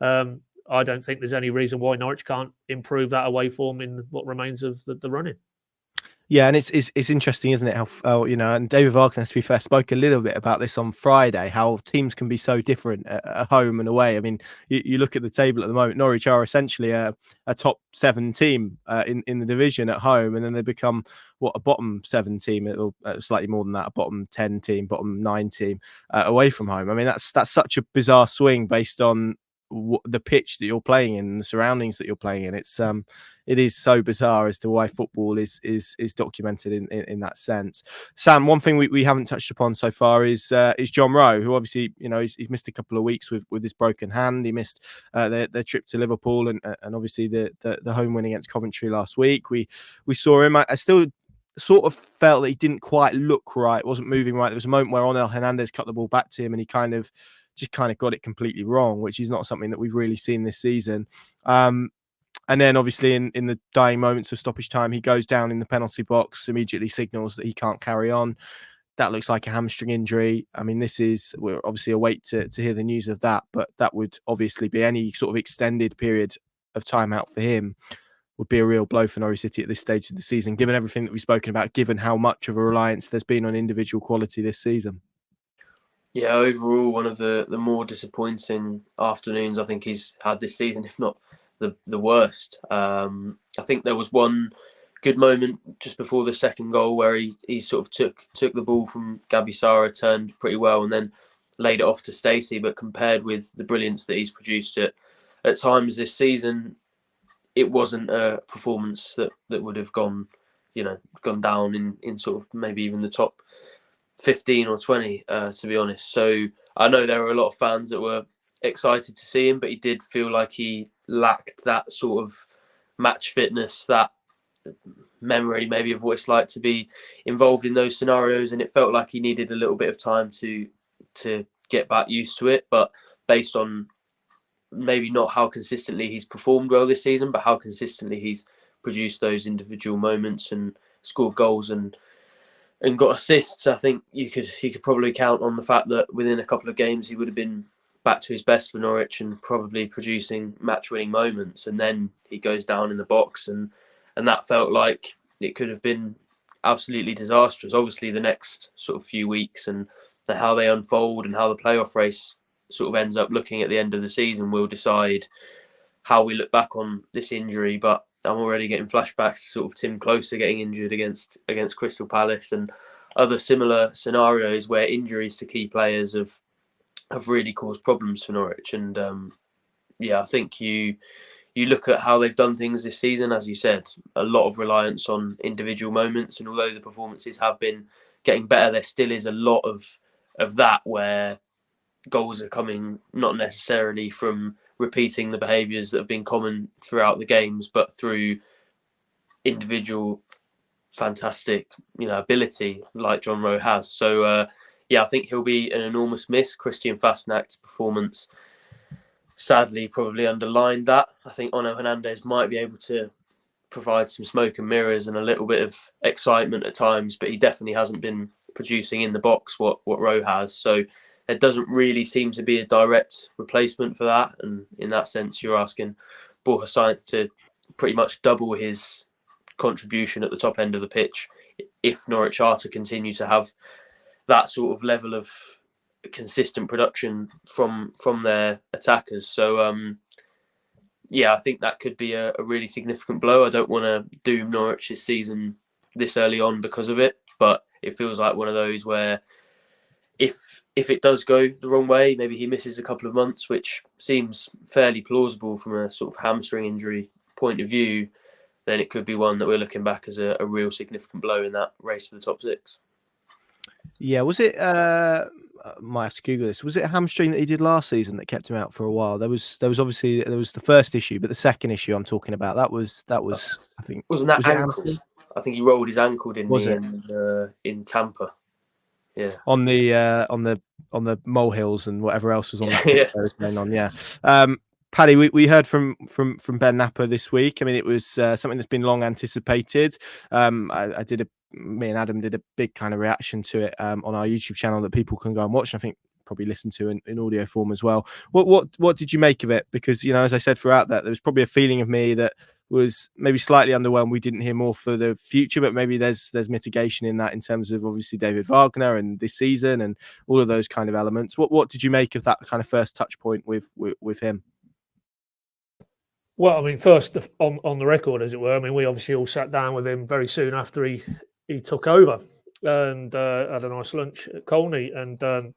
Speaker 2: I don't think there's any reason why Norwich can't improve that away form in what remains of the running.
Speaker 1: Yeah, and it's interesting, isn't it? How and David Wagner, to be fair, spoke a little bit about this on Friday. How teams can be so different at home and away. I mean, you look at the table at the moment. Norwich are essentially a top 7 team in the division at home, and then they become a bottom 7 team, or slightly more than that, a bottom 10 team, bottom 9 team away from home. I mean, that's such a bizarre swing based on the pitch that you're playing in, the surroundings that you're playing in. It is so bizarre as to why football is documented in that sense. Sam, one thing we haven't touched upon so far is John Rowe, who obviously he's missed a couple of weeks with his broken hand. He missed their trip to Liverpool and obviously the home win against Coventry last week. We saw him. I still sort of felt that he didn't quite look right, wasn't moving right. There was a moment where Onel Hernandez cut the ball back to him and he kind of got it completely wrong, which is not something that we've really seen this season. And then obviously in the dying moments of stoppage time, he goes down in the penalty box, immediately signals that he can't carry on. That looks like a hamstring injury. I mean, we're obviously await to hear the news of that, but that would obviously be any sort of extended period of time out for him would be a real blow for Norwich City at this stage of the season, given everything that we've spoken about, given how much of a reliance there's been on individual quality this season.
Speaker 3: Yeah, overall, one of the more disappointing afternoons I think he's had this season, if not the worst. I think there was one good moment just before the second goal where he sort of took the ball from Gabby Sara, turned pretty well, and then laid it off to Stacey. But compared with the brilliance that he's produced at times this season, it wasn't a performance that would have gone down in sort of maybe even the top 15 or 20, to be honest. So I know there were a lot of fans that were excited to see him, but he did feel like he lacked that sort of match fitness, that memory maybe of what it's like to be involved in those scenarios, and it felt like he needed a little bit of time to get back used to it. But based on maybe not how consistently he's performed well this season, but how consistently he's produced those individual moments and scored goals and got assists, I think you could probably count on the fact that within a couple of games he would have been back to his best for Norwich and probably producing match-winning moments. And then he goes down in the box, and that felt like it could have been absolutely disastrous. Obviously, the next sort of few weeks and how they unfold and how the playoff race sort of ends up looking at the end of the season will decide how we look back on this injury. But I'm already getting flashbacks to sort of Tim Closer getting injured against Crystal Palace and other similar scenarios where injuries to key players have really caused problems for Norwich. And I think you look at how they've done things this season, as you said, a lot of reliance on individual moments. And although the performances have been getting better, there still is a lot of that where goals are coming not necessarily from repeating the behaviours that have been common throughout the games, but through individual fantastic, ability like John Rowe has. So, I think he'll be an enormous miss. Christian Fastnacht's performance sadly probably underlined that. I think Onel Hernandez might be able to provide some smoke and mirrors and a little bit of excitement at times, but he definitely hasn't been producing in the box what Rowe has. So there doesn't really seem to be a direct replacement for that. And in that sense, you're asking Borja Sainz to pretty much double his contribution at the top end of the pitch if Norwich are to continue to have that sort of level of consistent production from their attackers. So, I think that could be a really significant blow. I don't want to doom Norwich this season this early on because of it. But it feels like one of those where if it does go the wrong way, maybe he misses a couple of months, which seems fairly plausible from a sort of hamstring injury point of view, then it could be one that we're looking back as a real significant blow in that race for the top 6.
Speaker 1: Yeah, was it? Might have to Google this. Was it a hamstring that he did last season that kept him out for a while? There was obviously the first issue, but the second issue I'm talking about that was I think
Speaker 3: Wasn't that
Speaker 1: was it
Speaker 3: ankle? I think he rolled his ankle, didn't
Speaker 1: Was
Speaker 3: he,
Speaker 1: it?
Speaker 3: in Tampa? Yeah,
Speaker 1: on the molehills and whatever else was on that
Speaker 3: Yeah.
Speaker 1: pitch that was going on. Yeah. Paddy, we heard from Ben Knapper this week. I mean, it was something that's been long anticipated. Me and Adam did a big kind of reaction to it on our YouTube channel that people can go and watch. And I think probably listen to in audio form as well. What did you make of it? Because, you know, as I said throughout that, there was probably a feeling of me that was maybe slightly underwhelmed. We didn't hear more for the future, but maybe there's mitigation in that in terms of obviously David Wagner and this season and all of those kind of elements. What did you make of that kind of first touch point with him?
Speaker 2: Well, I mean, first on the record, as it were. I mean, we obviously all sat down with him very soon after he took over and had a nice lunch at Colney. And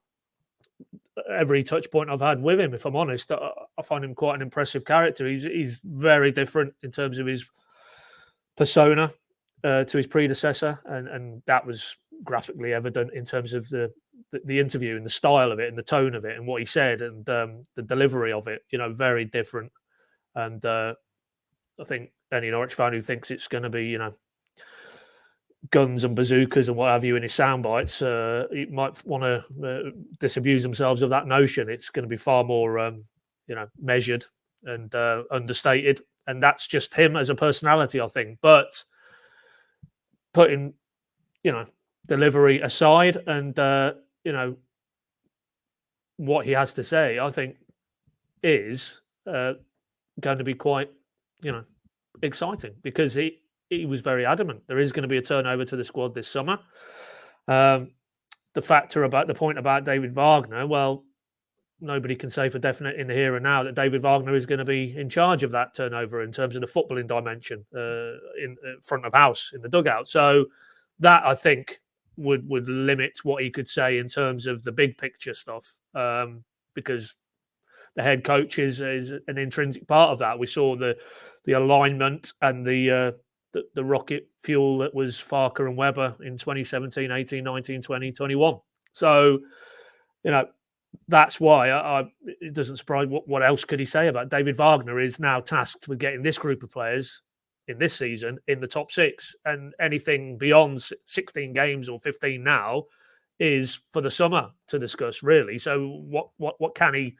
Speaker 2: every touch point I've had with him, if I'm honest, I find him quite an impressive character. He's very different in terms of his persona to his predecessor, and that was graphically evident in terms of the interview and the style of it and the tone of it and what he said and the delivery of it. You know, very different. And I think any Norwich fan who thinks it's going to be, you know, guns and bazookas and what have you in his sound bites, he might want to disabuse themselves of that notion. It's going to be far more, measured and understated. And that's just him as a personality, I think. But putting, delivery aside and, what he has to say, I think is going to be quite, exciting because he was very adamant. There is going to be a turnover to the squad this summer. The point about David Wagner, well, nobody can say for definite in the here and now that David Wagner is going to be in charge of that turnover in terms of the footballing dimension in front of house in the dugout. So that I think would limit what he could say in terms of the big picture stuff because the head coach is an intrinsic part of that. We saw the alignment and the rocket fuel that was Farker and Webber in 2017, 18, 19, 20, 21. So, that's why it doesn't surprise. What else could he say about David Wagner is now tasked with getting this group of players in this season in the top 6, and anything beyond 16 games or 15 now is for the summer to discuss, really. So what can he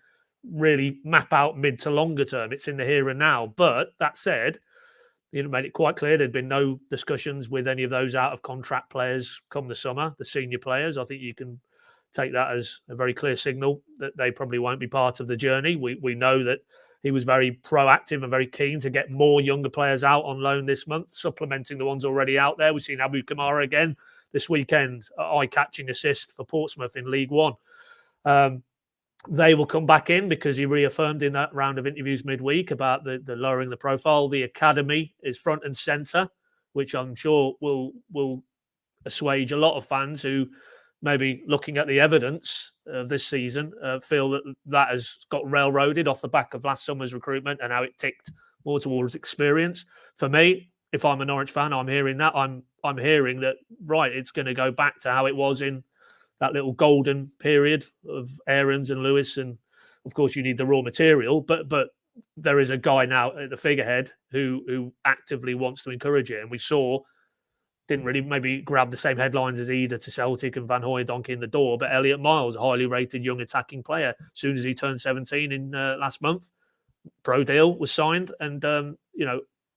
Speaker 2: really map out mid to longer term? It's in the here and now. But that said, made it quite clear there'd been no discussions with any of those out of contract players come the summer, the senior players. I think you can take that as a very clear signal that they probably won't be part of the journey. We know that he was very proactive and very keen to get more younger players out on loan this month, supplementing the ones already out there. We've seen Abu Kamara again this weekend, eye-catching assist for Portsmouth in League One. They will come back in because he reaffirmed in that round of interviews midweek about the lowering the profile. The academy is front and centre, which I'm sure will assuage a lot of fans who maybe looking at the evidence of this season feel that has got railroaded off the back of last summer's recruitment and how it ticked more towards experience. For me, if I'm a Norwich fan, I'm hearing that. I'm hearing that, right, it's going to go back to how it was in that little golden period of Aarons and Lewis. And of course you need the raw material, but there is a guy now at the figurehead who actively wants to encourage it. And we saw, didn't really maybe grab the same headlines as Ida to Celtic and Van Hooijdonk in the door, but Elliot Miles, a highly rated young attacking player, as soon as he turned 17 in last month, pro deal was signed. And,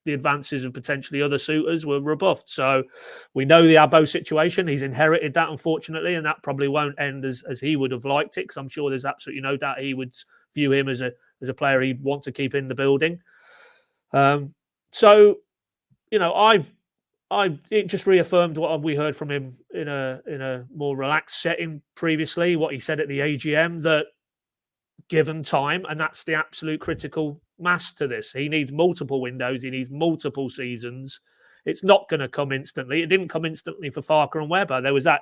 Speaker 2: the advances of potentially other suitors were rebuffed. So we know the Abbo situation. He's inherited that, unfortunately, and that probably won't end as he would have liked it, because I'm sure there's absolutely no doubt he would view him as a player he'd want to keep in the building. It just reaffirmed what we heard from him in a more relaxed setting previously, what he said at the AGM, that given time, and that's the absolute critical mass to this. He needs multiple windows. He needs multiple seasons. It's not going to come instantly. It didn't come instantly for Farker and Webber. There was that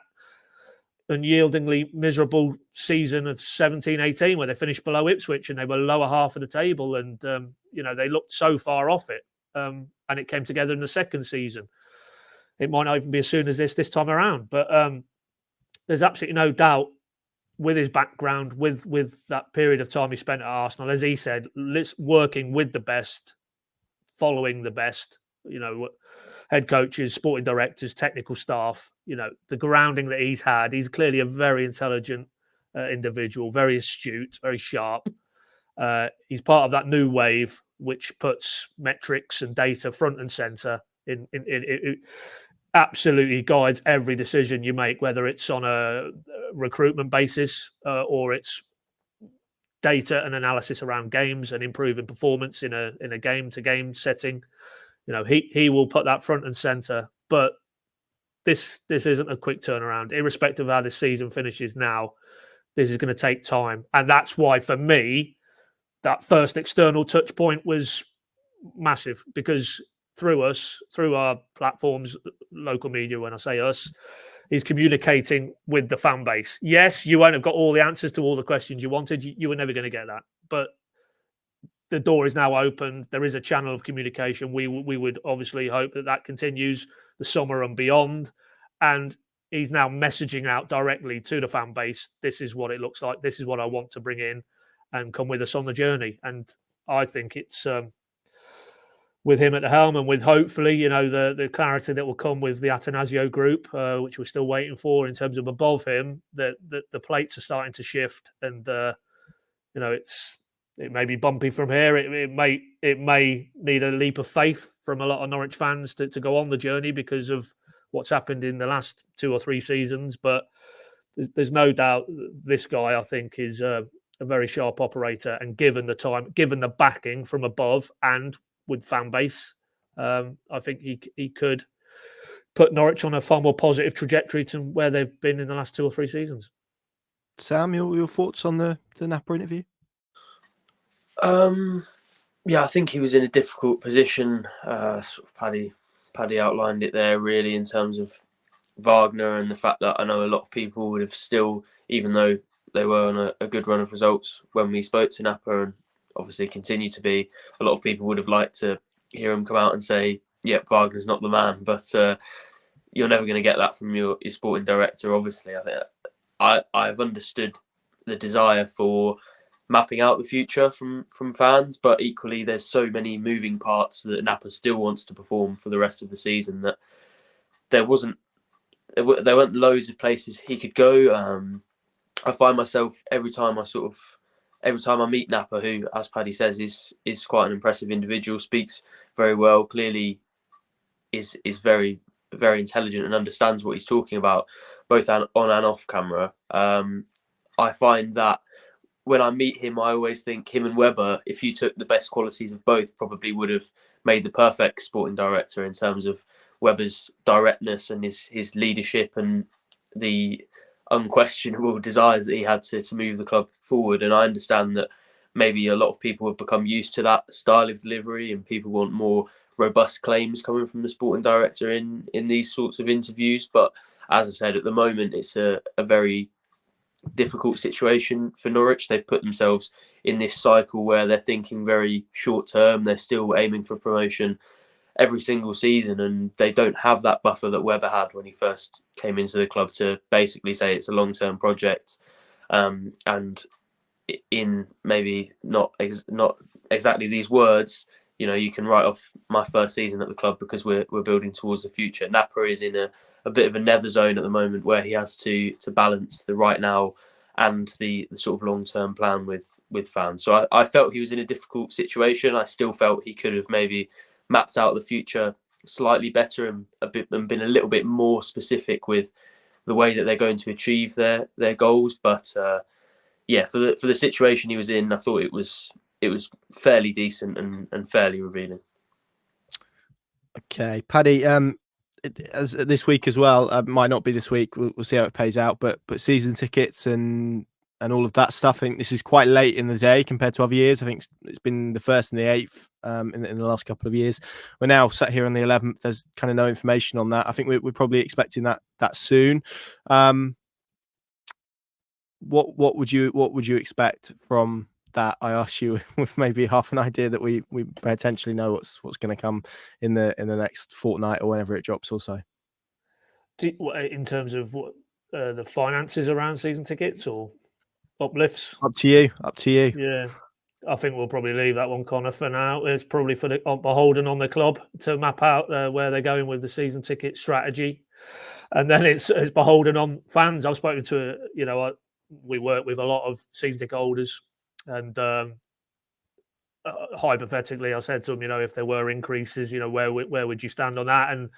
Speaker 2: unyieldingly miserable season of 17-18 where they finished below Ipswich and they were lower half of the table, and they looked so far off it, and it came together in the second season. It might not even be as soon as this time around, but there's absolutely no doubt with his background, with that period of time he spent at Arsenal, as he said, working with the best, following the best, head coaches, sporting directors, technical staff, the grounding that he's had. He's clearly a very intelligent individual, very astute, very sharp. He's part of that new wave, which puts metrics and data front and center. It absolutely guides every decision you make, whether it's on a recruitment basis or it's data and analysis around games and improving performance in a game-to-game setting. He will put that front and center, but this isn't a quick turnaround. Irrespective of how this season finishes now, this is going to take time. And that's why, for me, that first external touch point was massive, because through our platforms, local media, when I say us, he's communicating with the fan base. Yes, you won't have got all the answers to all the questions you wanted. You were never going to get that. But the door is now open. There is a channel of communication. We would obviously hope that continues the summer and beyond. And he's now messaging out directly to the fan base. This is what it looks like. This is what I want to bring in, and come with us on the journey. And I think it's with him at the helm, and with hopefully, the clarity that will come with the Atanasio group, which we're still waiting for in terms of above him, that the plates are starting to shift, and it may be bumpy from here. It may need a leap of faith from a lot of Norwich fans to go on the journey because of what's happened in the last 2 or 3 seasons. But there's no doubt this guy, I think, is a very sharp operator, and given the time, given the backing from above and with fan base, I think he could put Norwich on a far more positive trajectory to where they've been in the last 2 or 3 seasons.
Speaker 1: Sam, your thoughts on the Knapper interview?
Speaker 3: Yeah, I think he was in a difficult position. Sort of Paddy outlined it there, really, in terms of Wagner and the fact that I know a lot of people would have still, even though they were on a good run of results when we spoke to Knapper, and obviously continue to be, a lot of people would have liked to hear him come out and say, yep, Wagner's not the man. But you're never going to get that from your sporting director, obviously. I think I've understood the desire for mapping out the future from fans, but equally there's so many moving parts that Knapper still wants to perform for the rest of the season that there weren't loads of places he could go. I find myself every time I meet Knapper, who, as Paddy says, is quite an impressive individual, speaks very well, clearly is very, very intelligent and understands what he's talking about, both on and off camera. I find that when I meet him, I always think him and Webber, if you took the best qualities of both, probably would have made the perfect sporting director, in terms of Webber's directness and his leadership and the unquestionable desires that he had to move the club forward. And I understand that maybe a lot of people have become used to that style of delivery, and people want more robust claims coming from the sporting director in these sorts of interviews. But as I said, at the moment, it's a very difficult situation for Norwich. They've put themselves in this cycle where they're thinking very short term. They're still aiming for promotion every single season, and they don't have that buffer that Webber had when he first came into the club to basically say it's a long-term project. And in maybe not exactly these words, you can write off my first season at the club because we're building towards the future. Knapper is in a bit of a nether zone at the moment, where he has to balance the right now and the sort of long-term plan with fans. So I felt he was in a difficult situation. I still felt he could have maybe mapped out the future slightly better and been a little bit more specific with the way that they're going to achieve their goals. But for the situation he was in, I thought it was fairly decent and fairly revealing.
Speaker 1: Okay, Paddy. As this week as well, might not be this week. We'll see how it pays out. But season tickets and all of that stuff. I think this is quite late in the day compared to other years. I think it's been the 1st and the 8th in the last couple of years. We're now sat here on the 11th. There's kind of no information on that. I think we're probably expecting that soon. What would you expect from that? I asked you with maybe half an idea that we potentially know what's going to come in the next fortnight or whenever it drops or so.
Speaker 2: In terms of what the finances around season tickets or uplifts?
Speaker 1: Up to you.
Speaker 2: Yeah, I think we'll probably leave that one, Connor, for now. It's probably for the beholden on the club to map out where they're going with the season ticket strategy, and then it's beholden on fans. I've spoken to we work with a lot of season ticket holders, and hypothetically, I said to them, if there were increases, where would you stand on that? And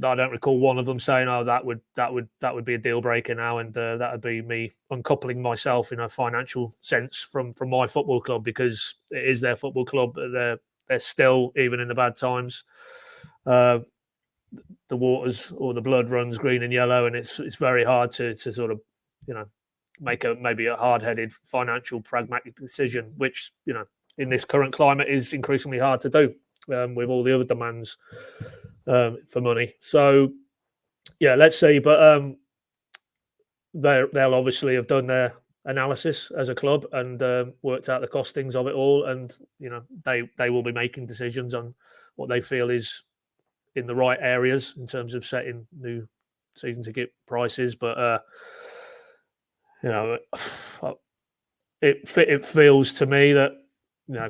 Speaker 2: I don't recall one of them saying, "Oh, that would be a deal breaker now," and that would be me uncoupling myself in a financial sense from my football club, because it is their football club. They're still, even in the bad times, the waters or the blood runs green and yellow, and it's very hard to sort of make maybe a hard-headed financial pragmatic decision, which in this current climate is increasingly hard to do with all the other demands for money. So yeah, let's see. But they'll obviously have done their analysis as a club and worked out the costings of it all, and they will be making decisions on what they feel is in the right areas in terms of setting new season ticket prices. But it feels to me that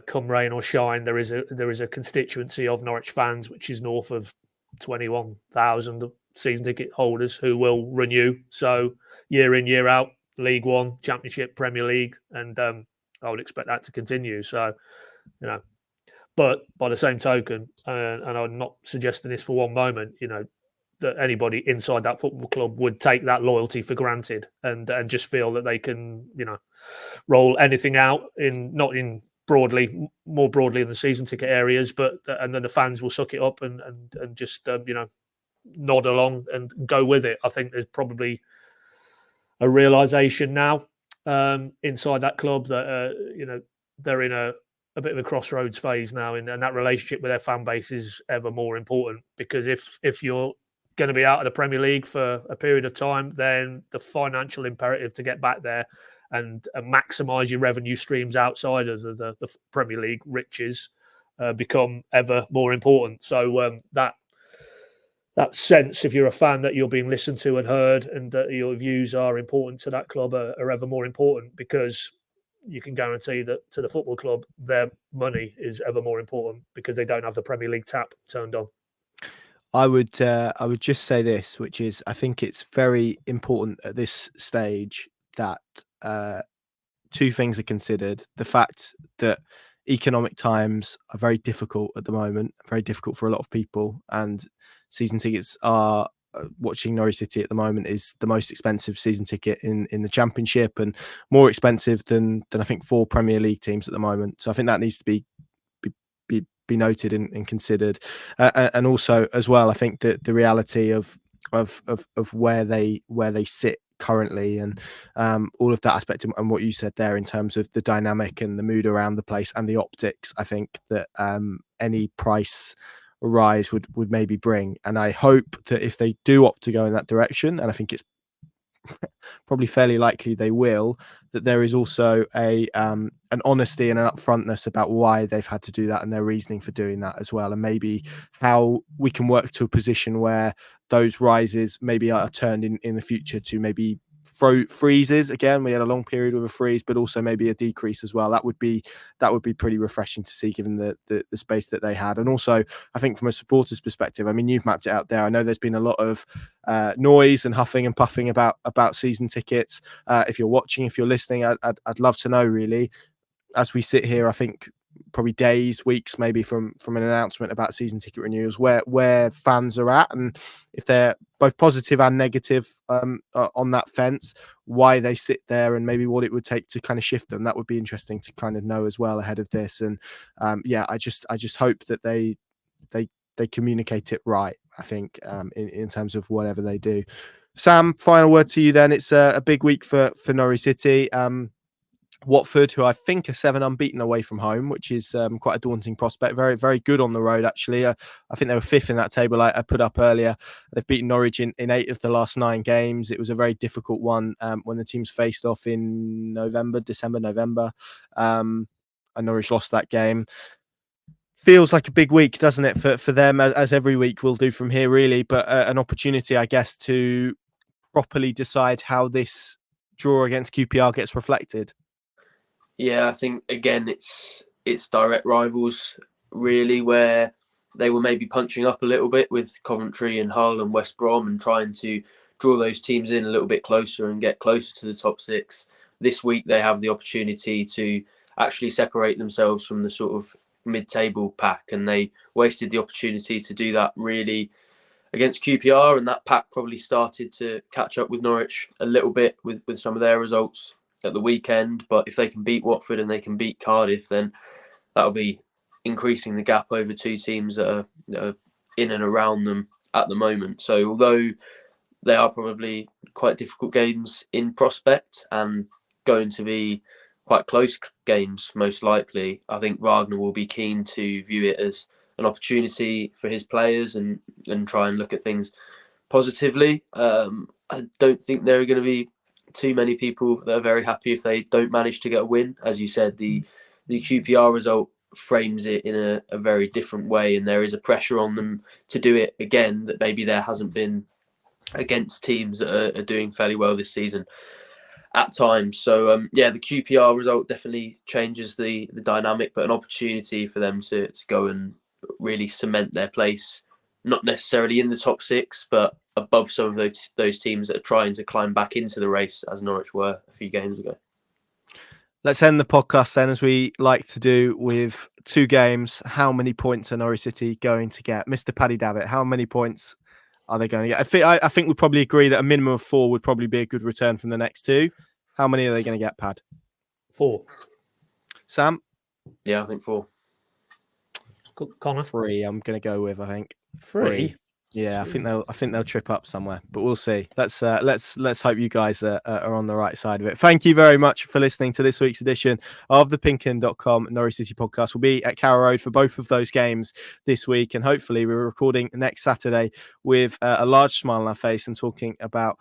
Speaker 2: come rain or shine, there is a constituency of Norwich fans which is north of 21,000 season ticket holders who will renew. So year in, year out, League One, Championship, Premier League, and I would expect that to continue. So, but by the same token, and I'm not suggesting this for one moment, that anybody inside that football club would take that loyalty for granted and just feel that they can, roll anything out more broadly in the season ticket areas, and then the fans will suck it up and just nod along and go with it. I think there's probably a realization now inside that club that they're in a bit of a crossroads phase now, and that relationship with their fan base is ever more important, because if you're going to be out of the Premier League for a period of time, then the financial imperative to get back there and maximise your revenue streams outside of the Premier League riches become ever more important. So that sense, if you're a fan, that you're being listened to and heard, and that your views are important to that club are ever more important, because you can guarantee that to the football club, their money is ever more important because they don't have the Premier League tap turned on.
Speaker 1: I would just say this, which is, I think it's very important at this stage that two things are considered. The fact that economic times are very difficult at the moment, very difficult for a lot of people, and season tickets are, watching Norwich City at the moment is the most expensive season ticket in the Championship, and more expensive than I think 4 Premier League teams at the moment. So I think that needs to be noted and considered, and also as well, I think that the reality of where they sit currently, and all of that aspect, and what you said there in terms of the dynamic and the mood around the place and the optics, I think that any price rise would maybe bring. And I hope that if they do opt to go in that direction, and I think it's probably fairly likely they will, that there is also an honesty and an upfrontness about why they've had to do that and their reasoning for doing that as well, and maybe how we can work to a position where those rises maybe are turned in the future to maybe freezes again. We had a long period with a freeze, but also maybe a decrease as well. That would be pretty refreshing to see, given the space that they had. And also, I think from a supporter's perspective, I mean, you've mapped it out there. I know there's been a lot of noise and huffing and puffing about season tickets. If you're watching, if you're listening, I'd love to know, really, as we sit here, I think probably days, weeks, maybe from an announcement about season ticket renewals, where fans are at, and if they're both positive and negative on that fence, why they sit there, and maybe what it would take to kind of shift them. That would be interesting to kind of know as well ahead of this. And I just hope that they communicate it right, I think, in terms of whatever they do. Sam, final word to you then. It's a big week for Norwich City. Watford, who I think are 7 unbeaten away from home, which is quite a daunting prospect. Very, very good on the road, actually. I think they were 5th in that table I put up earlier. They've beaten Norwich in 8 of the last 9 games. It was a very difficult one when the teams faced off in December, November. And Norwich lost that game. Feels like a big week, doesn't it, for them, as every week will do from here, really. But an opportunity, I guess, to properly decide how this draw against QPR gets reflected.
Speaker 3: Yeah, I think again it's direct rivals really, where they were maybe punching up a little bit with Coventry and Hull and West Brom and trying to draw those teams in a little bit closer and get closer to the top 6. This week they have the opportunity to actually separate themselves from the sort of mid-table pack, and they wasted the opportunity to do that really against QPR, and that pack probably started to catch up with Norwich a little bit with some of their results at the weekend. But if they can beat Watford and they can beat Cardiff, then that'll be increasing the gap over 2 teams that are in and around them at the moment. So although they are probably quite difficult games in prospect and going to be quite close games most likely, I think Wagner will be keen to view it as an opportunity for his players and try and look at things positively. I don't think there are going to be too many people that are very happy if they don't manage to get a win. As you said, the QPR result frames it in a very different way, and there is a pressure on them to do it again that maybe there hasn't been against teams that are doing fairly well this season at times. So the QPR result definitely changes the dynamic, but an opportunity for them to go and really cement their place, not necessarily in the top 6, but above some of those teams that are trying to climb back into the race, as Norwich were a few games ago.
Speaker 1: Let's end the podcast then, as we like to do, with 2 games. How many points are Norwich City going to get? Mr. Paddy Davitt, how many points are they going to get? I think we probably agree that a minimum of 4 would probably be a good return from the next 2. How many are they going to get, Pad?
Speaker 2: 4.
Speaker 1: Sam?
Speaker 3: Yeah, I think 4.
Speaker 2: Connor?
Speaker 1: 3, I'm going to go with, I think.
Speaker 2: 3?
Speaker 1: Yeah, I think they'll trip up somewhere, but we'll see. Let's hope you guys are on the right side of it. Thank you very much for listening to this week's edition of the PinkUn.com Norwich City podcast. We'll be at Carrow Road for both of those games this week, and hopefully we're recording next Saturday with a large smile on our face and talking about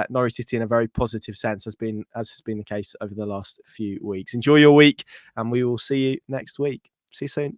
Speaker 1: Norwich City in a very positive sense, as has been the case over the last few weeks. Enjoy your week, and we will see you next week. See you soon.